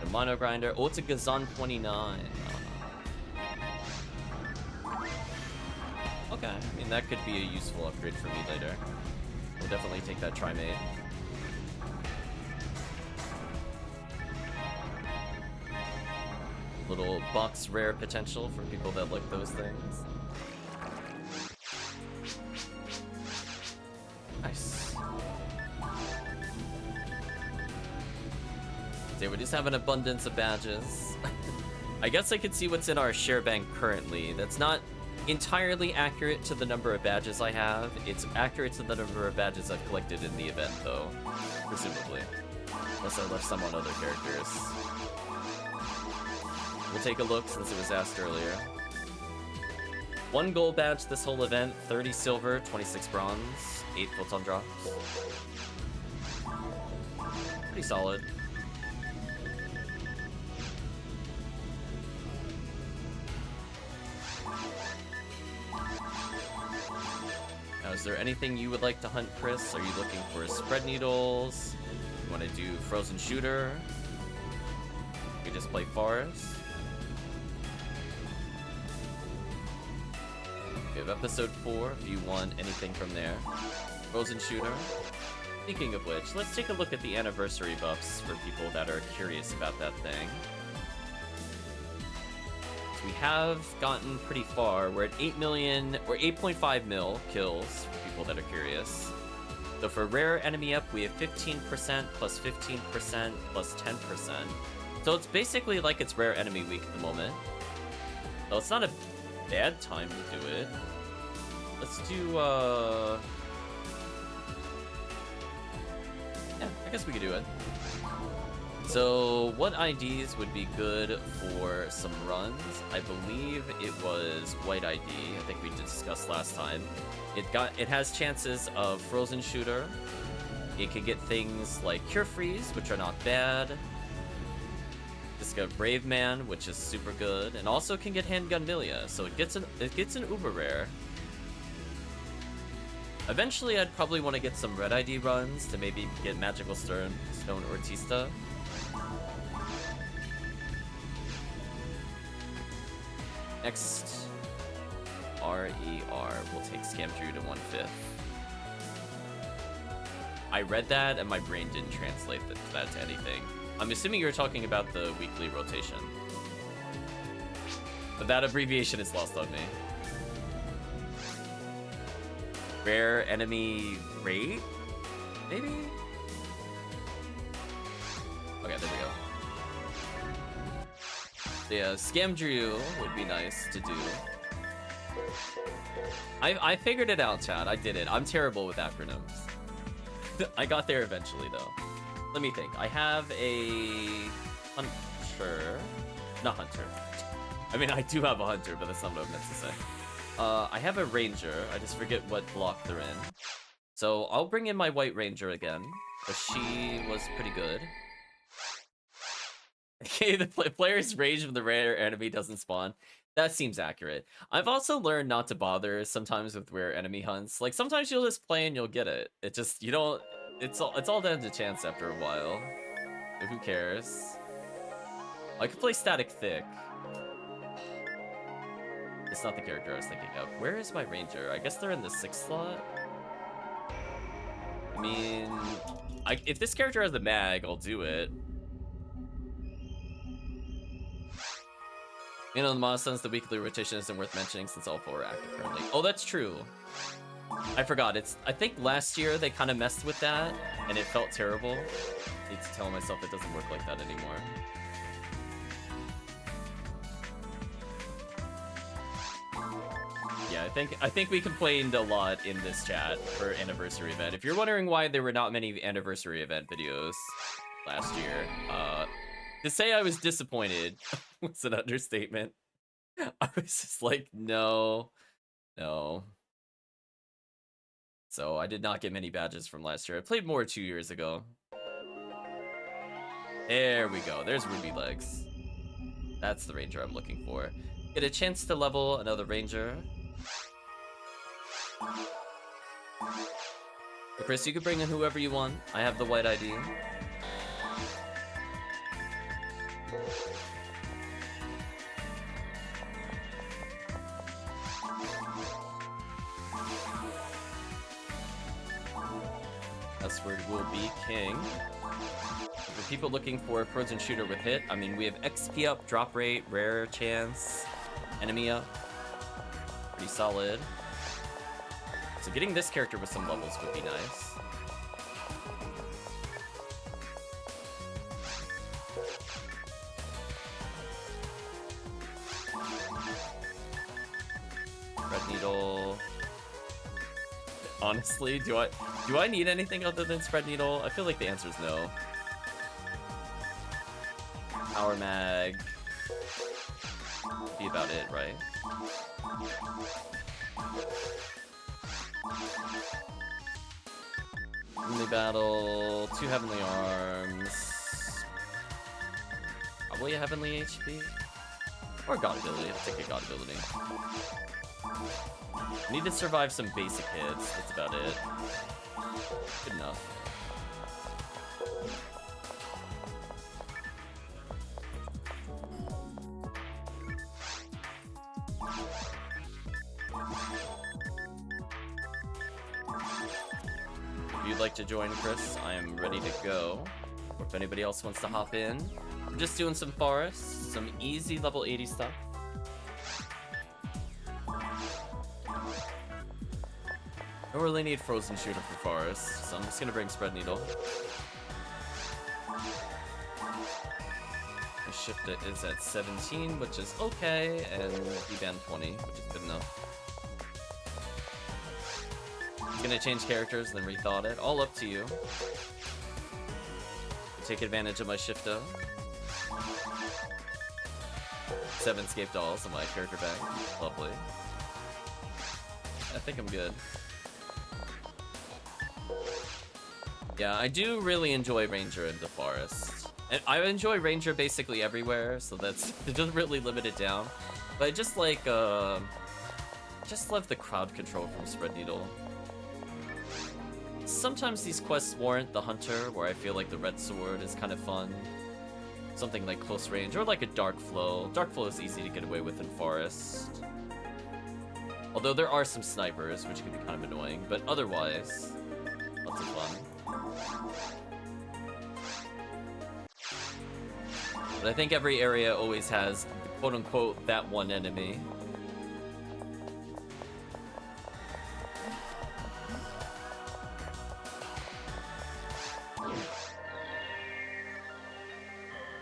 A Mono Grinder. Oh, it's a Gazon 29. Okay, I mean, that could be a useful upgrade for me later. No definitely take that Trimate. Little box rare potential for people that like those things. Nice. So we just have an abundance of badges. I guess I could see what's in our share bank currently. That's not entirely accurate to the number of badges I have. It's accurate to the number of badges I've collected in the event, though, presumably. Unless I left some on other characters. We'll take a look since it was asked earlier. 1 gold badge this whole event, 30 silver, 26 bronze, 8 photon drops. Pretty solid. Now, is there anything you would like to hunt, Chris? Are you looking for spread needles? You want to do frozen shooter? We just play forest. We have episode 4 if you want anything from there. Frozen shooter. Speaking of which, let's take a look at the anniversary buffs for people that are curious about that thing. So we have gotten pretty far. We're at 8 million, or 8.5 mil kills for people that are curious. So for rare enemy up, we have 15% plus 15% plus 10%. So it's basically like it's rare enemy week at the moment. So it's not a bad time to do it. Let's do, yeah, I guess we could do it. So, what IDs would be good for some runs? I believe it was White ID, I think we discussed last time. It has chances of Frozen Shooter. It can get things like Cure Freeze, which are not bad. It's got Brave Man, which is super good, and also can get Handgun Milia, so it gets an uber rare. Eventually, I'd probably want to get some Red ID runs to maybe get Magical Stone Ortista. Next, RER. We'll take Scam Drew to 1/5. I read that and my brain didn't translate that to anything. I'm assuming you were talking about the weekly rotation. But that abbreviation is lost on me. Rare enemy rate? Maybe? Okay, there we go. So yeah, Scam Drew would be nice to do. I figured it out, Chad. I did it. I'm terrible with acronyms. I got there eventually, though. Let me think. I have a hunter. Not hunter. I mean, I do have a hunter, but that's not what I meant to say. I have a ranger. I just forget what block they're in. So I'll bring in my white ranger again. But she was pretty good. Okay, the player's range from the rare enemy doesn't spawn. That seems accurate. I've also learned not to bother sometimes with rare enemy hunts. Like, sometimes you'll just play and you'll get it. It just, you don't... It's all down to chance after a while. So who cares? I could play Static Thick. It's not the character I was thinking of. Where is my ranger? I guess they're in the 6th slot? I mean... if this character has the mag, I'll do it. You know, the milestones, the weekly rotation isn't worth mentioning since all 4 are active currently. Oh, that's true. I forgot. I think last year they kind of messed with that, and it felt terrible. I need to tell myself it doesn't work like that anymore. Yeah, I think we complained a lot in this chat for anniversary event. If you're wondering why there were not many anniversary event videos last year, to say I was disappointed was an understatement. I was just like, no. So I did not get many badges from last year. I played more 2 years ago. There we go. There's Ruby Legs. That's the ranger I'm looking for. Get a chance to level another ranger. So Chris, you can bring in whoever you want. I have the white ID. password will be king. For people looking for a frozen shooter with hit, I mean, we have XP up, drop rate, rare chance, enemy up. Pretty solid. So getting this character with some levels would be nice. Red Needle. Honestly, do I need anything other than Spread Needle? I feel like the answer is no. Power Mag. Be about it, right? Heavenly Battle, 2 Heavenly Arms. Probably a Heavenly HP. Or God Ability, I'll take a God Ability. Need to survive some basic hits, that's about it. Good enough. If you'd like to join Chris, I am ready to go. Or if anybody else wants to hop in. We're just doing some forest, some easy level 80 stuff. I don't really need Frozen Shooter for Forest, so I'm just gonna bring Spread Needle. My shift is at 17, which is okay, and D-Band 20, which is good enough. I'm gonna change characters and then rethought it. All up to you. Take advantage of my shifto. 7 Scape Dolls in my character bag. Lovely. I think I'm good. Yeah, I do really enjoy Ranger in the forest. And I enjoy Ranger basically everywhere, so it doesn't really limit it down. But I just like, just love the crowd control from Spread Needle. Sometimes these quests warrant the Hunter, where I feel like the Red Sword is kind of fun. Something like Close Range, or like a Dark Flow. Dark Flow is easy to get away with in Forest. Although there are some snipers, which can be kind of annoying, but otherwise, lots of fun. But I think every area always has, quote-unquote, that one enemy.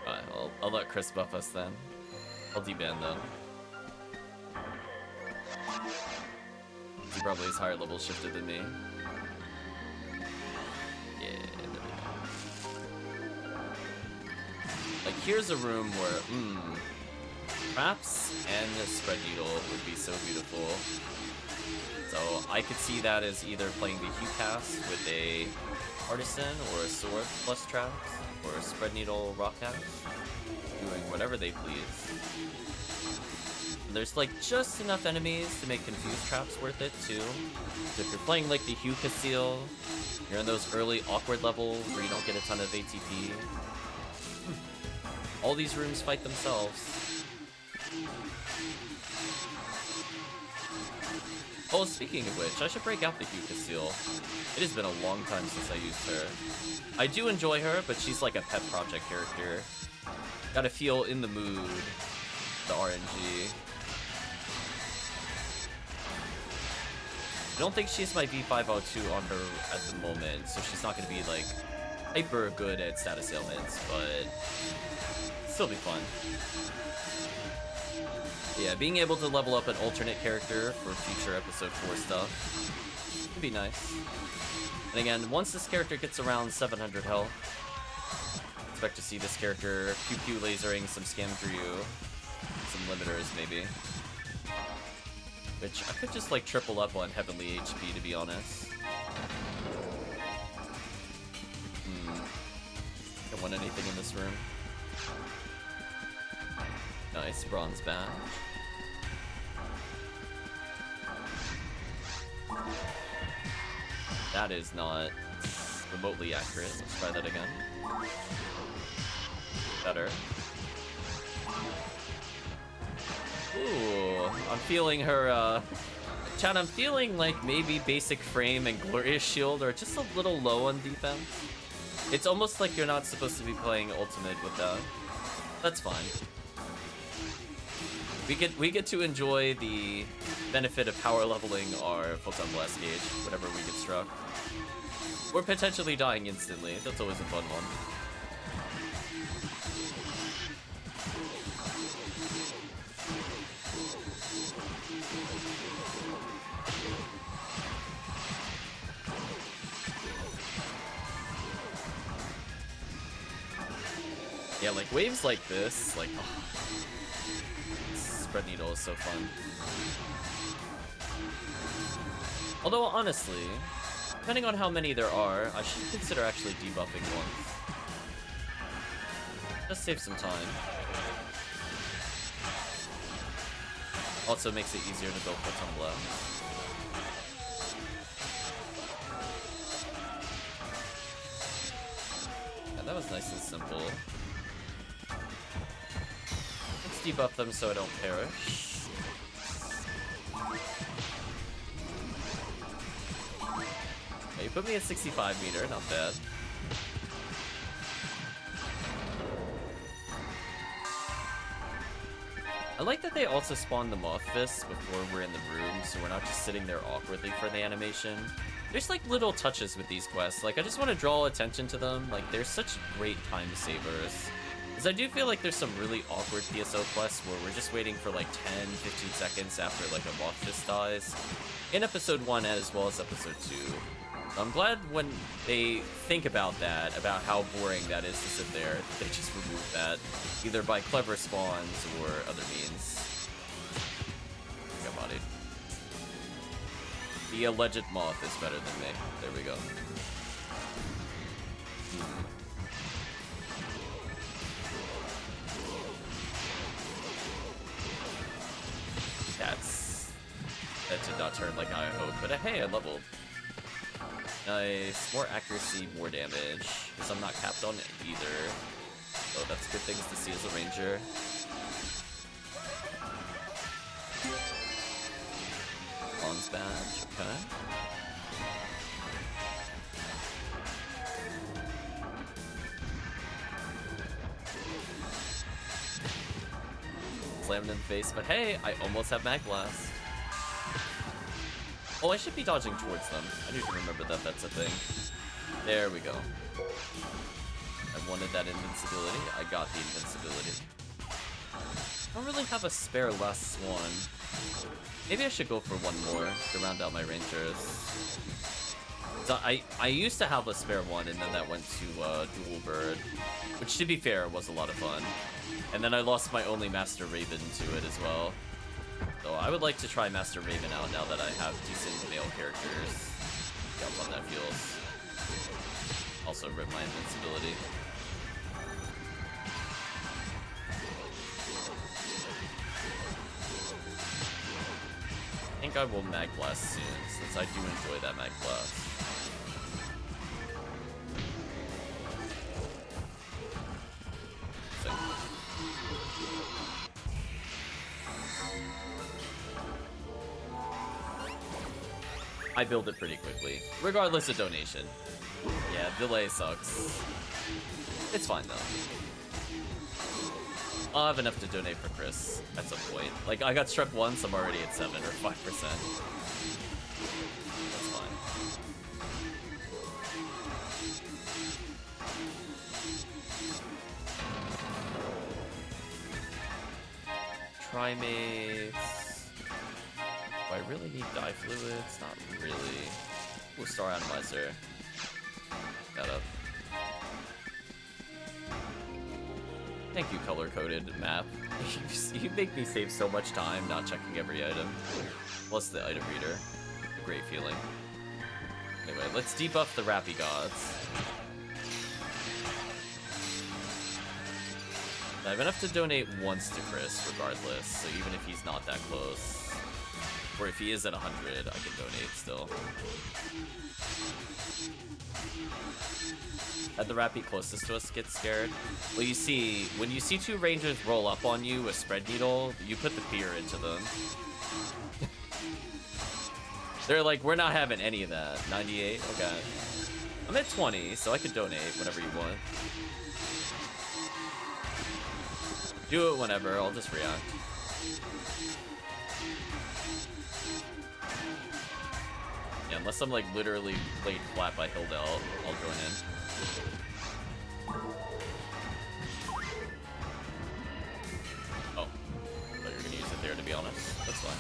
Alright, I'll let Chris buff us then. I'll deban though. He probably is higher level shifted than me. Like, here's a room where, traps and a Spread Needle would be so beautiful. So I could see that as either playing the Hue cast with a Artisan or a Sword plus traps, or a Spread Needle Rock cast, doing whatever they please. And there's like just enough enemies to make Confused traps worth it too. So if you're playing like the Hue Castile, you're in those early awkward levels where you don't get a ton of ATP. All these rooms fight themselves. Oh, speaking of which, I should break out the Hue Castile. It has been a long time since I used her. I do enjoy her, but she's like a pet project character. Gotta feel in the mood, the RNG. I don't think she's my V502 on her at the moment, so she's not gonna be like hyper good at status ailments, but still be fun. Yeah, being able to level up an alternate character for future episode 4 stuff would be nice. And again, once this character gets around 700 health, expect to see this character pew lasering some Scam for you, some limiters maybe. Which I could just like triple up on Heavenly HP to be honest. Don't want anything in this room. Nice, bronze badge. That is not remotely accurate. Let's try that again. Better. Ooh, I'm feeling her Chad, I'm feeling like maybe Basic Frame and Glorious Shield are just a little low on defense. It's almost like you're not supposed to be playing Ultimate with that. That's fine. We get to enjoy the benefit of power leveling our Photon Blast gauge whenever we get struck. Or potentially dying instantly. That's always a fun one. Yeah, like waves like this, like, oh, Spread Needle is so fun. Although honestly, depending on how many there are, I should consider actually debuffing one. Just save some time. Also makes it easier to build Photon Blast. Yeah, that was nice and simple. Let's debuff them so I don't perish. Yeah, you put me at 65 meter, not bad. I like that they also spawn the Moth Fists before we're in the room, so we're not just sitting there awkwardly for the animation. There's like little touches with these quests, like I just want to draw attention to them, like they're such great time savers. Because I do feel like there's some really awkward PSO quests where we're just waiting for like 10-15 seconds after like a Moth Fist dies. In episode 1 as well as episode 2. So I'm glad when they think about that, about how boring that is to sit there, they just remove that, either by clever spawns or other means. Got bodied. The alleged moth is better than me. There we go. That did not turn like I hoped, but hey, I leveled. Nice. More accuracy, more damage. Because I'm not capped on either. So that's good things to see as a ranger. Bronze badge, okay. Slammed in the face, but hey, I almost have Mag Blast. Oh, I should be dodging towards them. I need to remember that that's a thing. There we go. I wanted that invincibility. I got the invincibility. I don't really have a spare last one. Maybe I should go for one more to round out my rangers. So I used to have a spare one, and then that went to Dual Bird, which to be fair was a lot of fun. And then I lost my only Master Raven to it as well. So I would like to try Master Raven out now that I have decent male characters. See how fun that feels. Also rip my invincibility. I think I will Mag Blast soon, since I do enjoy that Mag Blast. So. I build it pretty quickly, regardless of donation. Yeah, delay sucks. It's fine though. I'll have enough to donate for Chris at some point. Like, I got struck once, I'm already at 7 or 5%. That's fine. Trimates. Do I really need dye fluids? Not really. Ooh, Star Atomizer. That up. Thank you, color-coded map. You make me save so much time not checking every item. Plus the item reader. A great feeling. Anyway, let's debuff the Rappy Gods. I have enough to donate once to Chris, regardless, so even if he's not that close, or if he is at 100, I can donate still. Had the Rappy closest to us get scared? Well, you see, when you see two rangers roll up on you with Spread Needle, you put the fear into them. They're like, we're not having any of that. 98? Okay. I'm at 20, so I could donate whenever you want. Do it whenever, I'll just react. Yeah, unless I'm like literally laid flat by Hilda, I'll join in. Oh. I thought you were gonna use it there, to be honest. That's fine.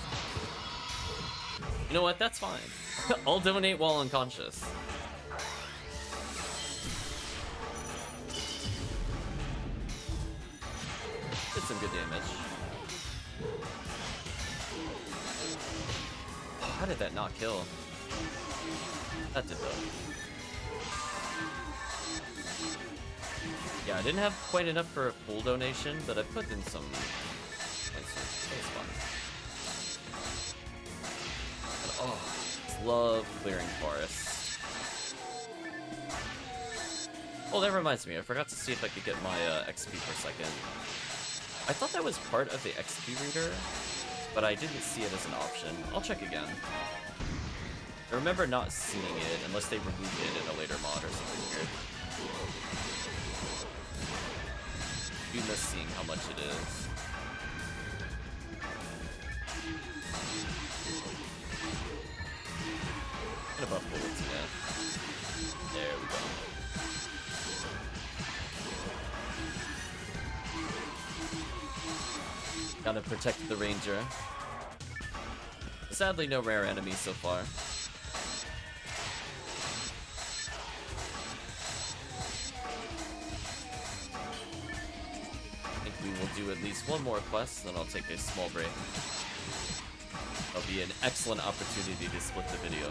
You know what? That's fine. I'll donate while unconscious. Did some good damage. How did that not kill? That did though. Yeah, I didn't have quite enough for a full donation, but I put in some. That was fun. But, oh, just love clearing forest. Oh, that reminds me. I forgot to see if I could get my XP per second. I thought that was part of the XP reader, but I didn't see it as an option. I'll check again. I remember not seeing it unless they removed it in a later mod or something weird. You miss seeing how much it is. Get above bullets, yeah. There we go. Gotta protect the ranger. Sadly, no rare enemies so far. I think we will do at least one more quest, then I'll take a small break. That'll be an excellent opportunity to split the video.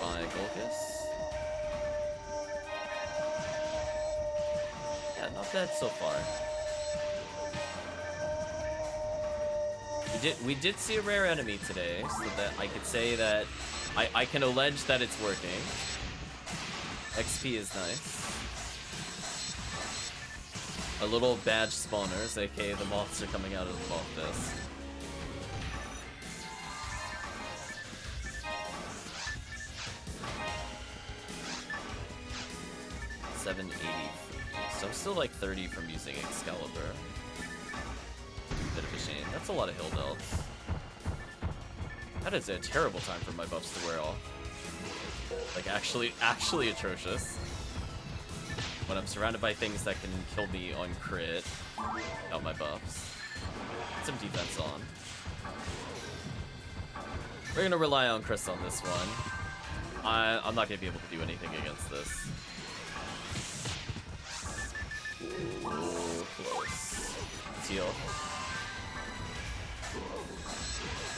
By Golkus. Yeah, not bad so far. We did see a rare enemy today, so that I could say that I can allege that it's working. XP is nice. Our little badge spawners, aka the moths, are coming out of the moth fist. So I'm still like 30 from using Excalibur. Bit of a shame. That's a lot of hill delts. That is a terrible time for my buffs to wear off. Like actually atrocious. When I'm surrounded by things that can kill me on crit without my buffs. Get some defense on. We're gonna rely on Chris on this one. I'm not gonna be able to do anything against this. Ooh, close. Teal.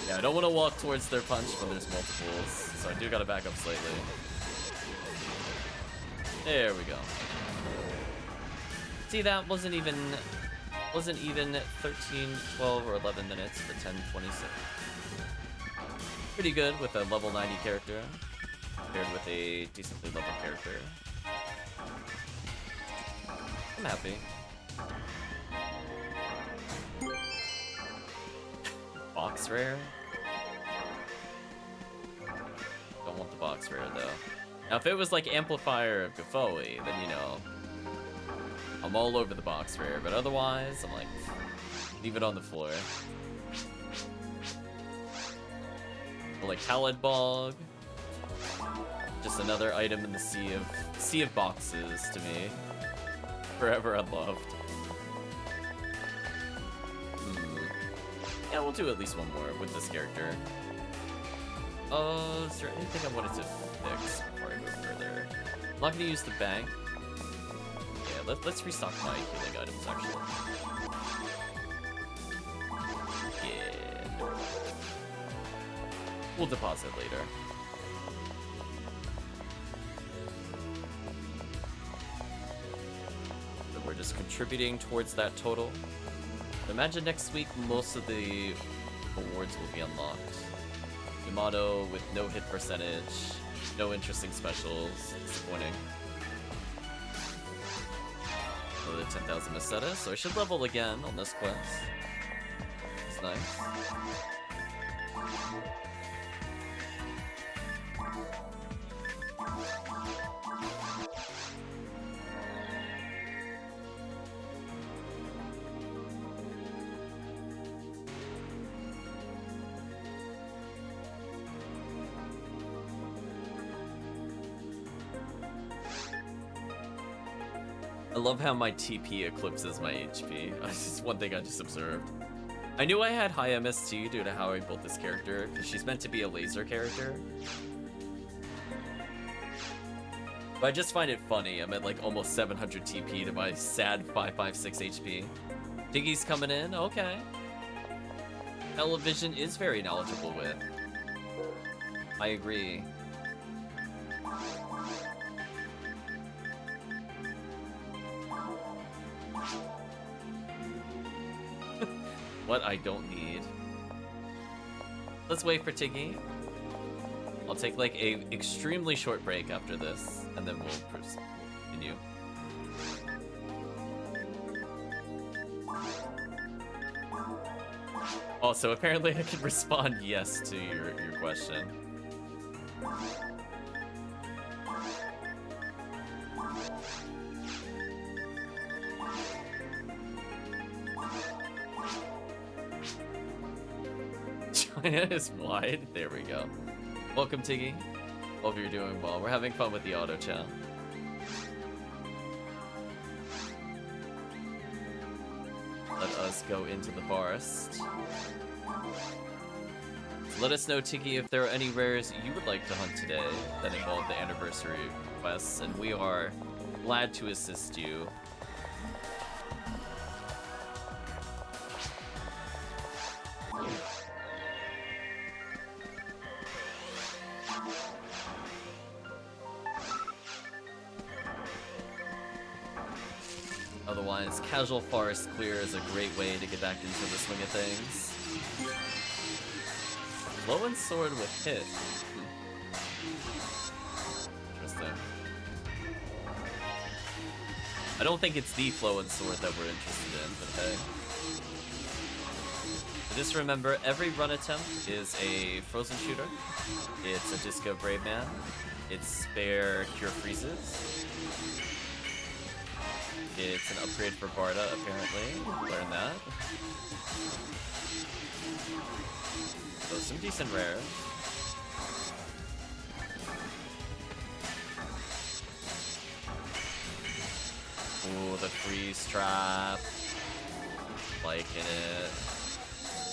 Yeah, I don't want to walk towards their punch when there's multiples, so I do gotta back up slightly. There we go. See, that wasn't even 13, 12, or 11 minutes for 10:26. Pretty good with a level 90 character, paired with a decently leveled character. I'm happy. Box rare? Don't want the box rare though. Now if it was like Amplifier of Gafoe, then you know, I'm all over the box rare, but otherwise, I'm like, leave it on the floor. But like Halid Bog, just another item in the sea of boxes to me. Forever unloved. Yeah, we'll do at least one more with this character. Is there anything I wanted to fix before I move further? I'm not gonna use the bank. Yeah, let's restock my healing items actually. Yeah. We'll deposit later. We're just contributing towards that total. Imagine next week most of the awards will be unlocked. Yamato with no hit percentage, no interesting specials. Disappointing. another 10,000 Meseta, so I should level again on this quest. It's nice. I love how my TP eclipses my HP. That's just one thing I just observed. I knew I had high MST due to how I built this character, because she's meant to be a laser character. But I just find it funny. I'm at like almost 700 TP to my sad 556 HP. Tiggy's coming in, okay. Television is very knowledgeable with. I agree. What I don't need. Let's wait for Tiggy. I'll take like a extremely short break after this, and then we'll continue. Also, apparently I can respond yes to your question. China is wide. There we go. Welcome, Tiggy. Hope you're doing well. We're having fun with the auto chat. Let us go into the forest. Let us know, Tiggy, if there are any rares you would like to hunt today that involve the anniversary quests, and we are glad to assist you. Otherwise, casual forest clear is a great way to get back into the swing of things. Flowing sword with hit. Interesting. I don't think it's the flowing sword that we're interested in, but hey. But just remember, every run attempt is a frozen shooter. It's a disco brave man. It's spare cure freezes. It's an upgrade for Barda, apparently. Learn that. So some decent rares. Ooh, the freeze trap. Liking it.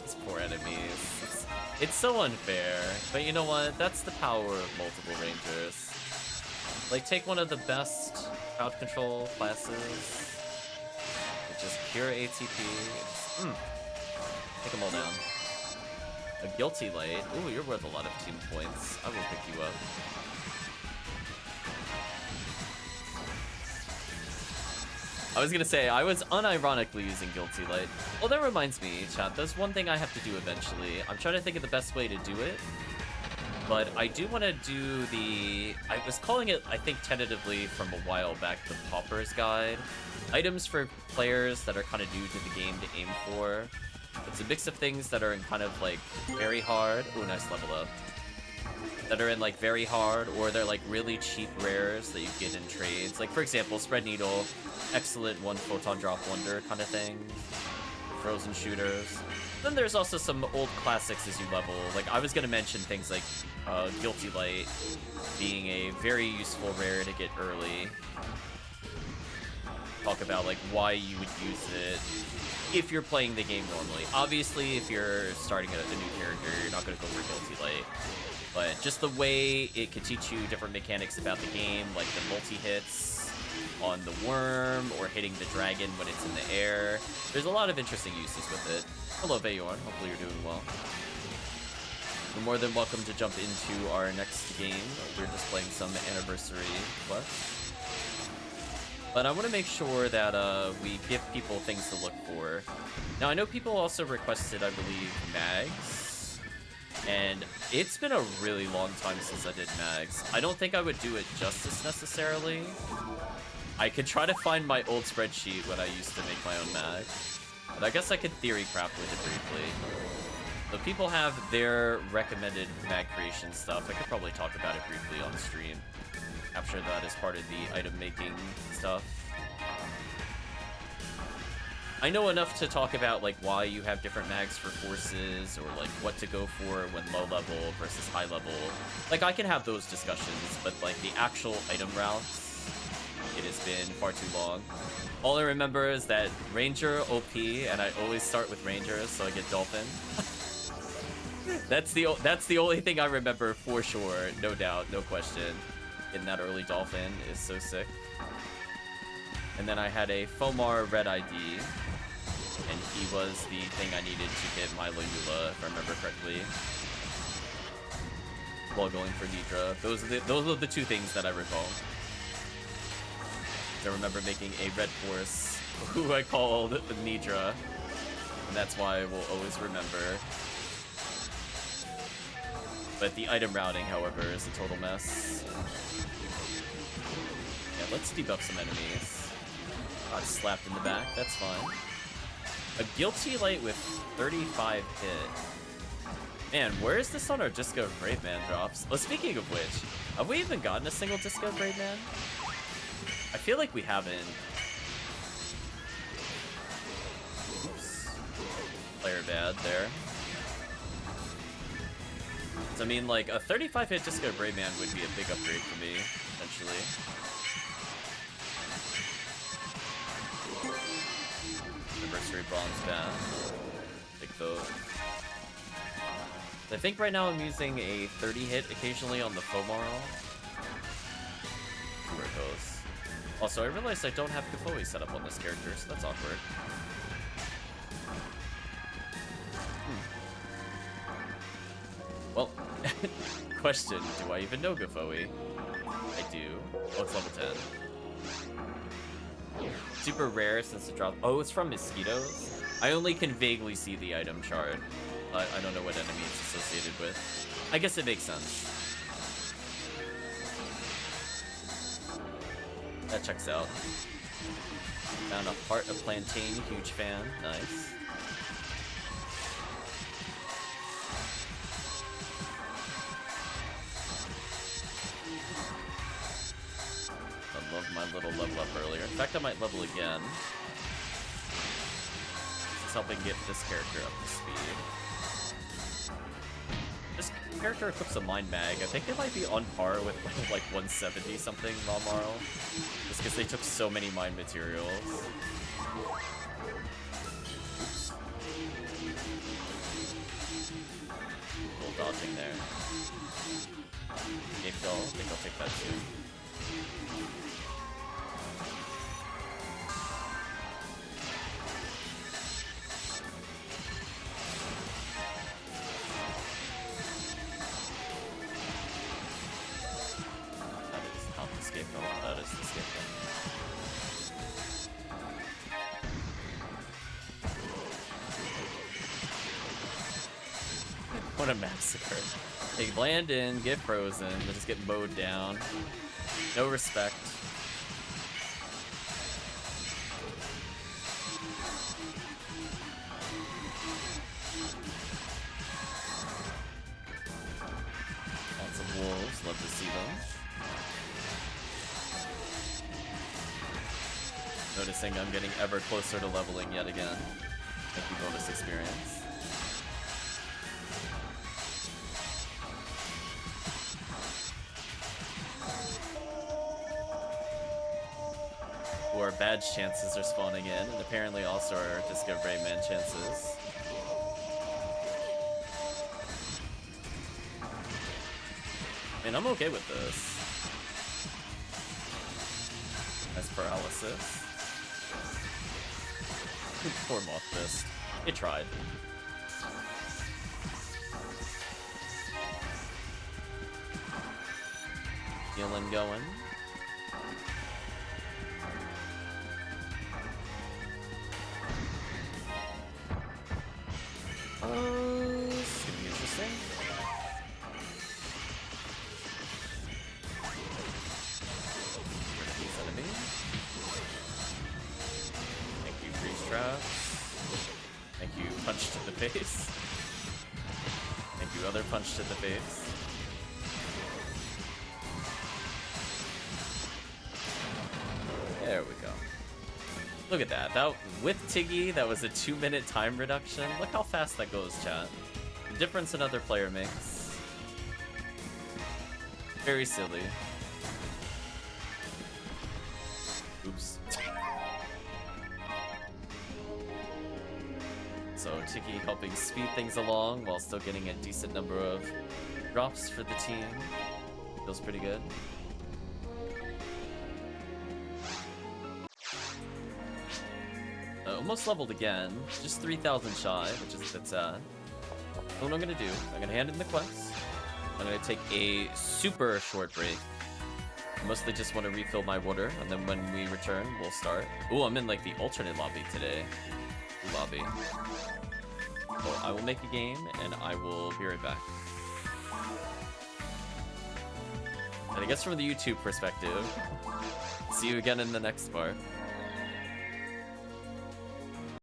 These poor enemies. It's so unfair. But you know what? That's the power of multiple rangers. Like, take one of the best crowd control classes, which is pure ATP. Take them all down. A Guilty Light. Ooh, you're worth a lot of team points. I will pick you up. I was gonna say, I was unironically using Guilty Light. Well, that reminds me, chat, there's one thing I have to do eventually. I'm trying to think of the best way to do it. But I do want to do the... I was calling it, I think, tentatively from a while back, the Pauper's Guide. Items for players that are kind of new to the game to aim for. It's a mix of things that are in kind of, like, very hard... Ooh, nice level up. That are in, like, very hard, or they're, like, really cheap rares that you get in trades. Like, for example, Spread Needle, excellent one photon drop wonder kind of thing. Frozen shooters. Then there's also some old classics as you level. Like, I was going to mention things like Guilty Light being a very useful rare to get early. Talk about, like, why you would use it if you're playing the game normally. Obviously, if you're starting a new character, you're not going to go for Guilty Light. But just the way it could teach you different mechanics about the game, like the multi-hits on the worm, or hitting the dragon when it's in the air. There's a lot of interesting uses with it. Hello, Vayorn. Hopefully you're doing well. You're more than welcome to jump into our next game. We're just playing some anniversary quests. But I want to make sure that we give people things to look for. Now, I know people also requested, I believe, mags. And it's been a really long time since I did mags. I don't think I would do it justice necessarily. I could try to find my old spreadsheet when I used to make my own mag. But I guess I could theory craft with it briefly. So people have their recommended mag creation stuff. I could probably talk about it briefly on stream. Capture that as part of the item making stuff. I know enough to talk about like why you have different mags for forces, or like what to go for when low level versus high level. Like I can have those discussions, but like the actual item routes, it has been far too long. All I remember is that Ranger OP, and I always start with Ranger, so I get Dolphin. That's the only thing I remember for sure, no doubt, no question. Getting that early Dolphin is so sick. And then I had a FoMarl Red ID, and he was the thing I needed to hit Milo Eula, if I remember correctly, while going for Nidra. Those are the two things that I recall. I remember making a red force, who I called Nidra, and that's why I will always remember. But the item routing, however, is a total mess. Yeah, let's debuff some enemies. Got slapped in the back, that's fine. A Guilty Light with 35 hit. Man, where is this on our Disco of Brave Man drops? Oh, speaking of which, have we even gotten a single Disco of Brave Man? I feel like we haven't. Oops. Player bad there. So, I mean, like, a 35 hit Disco Brave Man would be a big upgrade for me, essentially. Anniversary Bronze bad. Take those. I think right now I'm using a 30 hit occasionally on the FoMarl. Where it goes. Also, I realized I don't have Kafoi set up on this character, so that's awkward. Well, question, do I even know Kafoi? I do. Oh, it's level 10. Super rare since it dropped. Oh, it's from Mosquitoes? I only can vaguely see the item chart. I don't know what enemy it's associated with. I guess it makes sense. That checks out. Found a Heart of Plantain, huge fan. Nice. I love my little level up earlier. In fact, I might level again. It's helping get this character up to speed. This character equips a Mind Mag. I think they might be on par with like 170 something FoMarl. Just because they took so many Mind materials. Oops. Little dodging there. Gape Doll, I think I'll take that too. That is the scapegoat. What a massacre. They land in, get frozen, they just get mowed down. No respect. Lots of wolves, love to see them. Noticing I'm getting ever closer to leveling yet again. Thank you, bonus experience. Or badge chances are spawning in, and apparently also our Disco Brave Man chances. I mean, I'm okay with this. As paralysis. Poor Moth Fist. It tried. Healing going. This is gonna be interesting. These enemies. trap. Thank you, punch to the face. Thank you, other punch to the face. There we go. Look at that. That with Tiggy, that was a 2-minute time reduction. Look how fast that goes, chat. The difference another player makes. Very silly. Oops. So Tiggy helping speed things along while still getting a decent number of drops for the team. Feels pretty good. Almost leveled again, just 3,000 shy, which is a bit sad. So what I'm gonna do, I'm gonna hand in the quest. I'm gonna take a super short break. I mostly just want to refill my water, and then when we return, we'll start. Ooh, I'm in like the alternate lobby today. Lobby. So I will make a game, and I will be right back. And I guess from the YouTube perspective, see you again in the next part.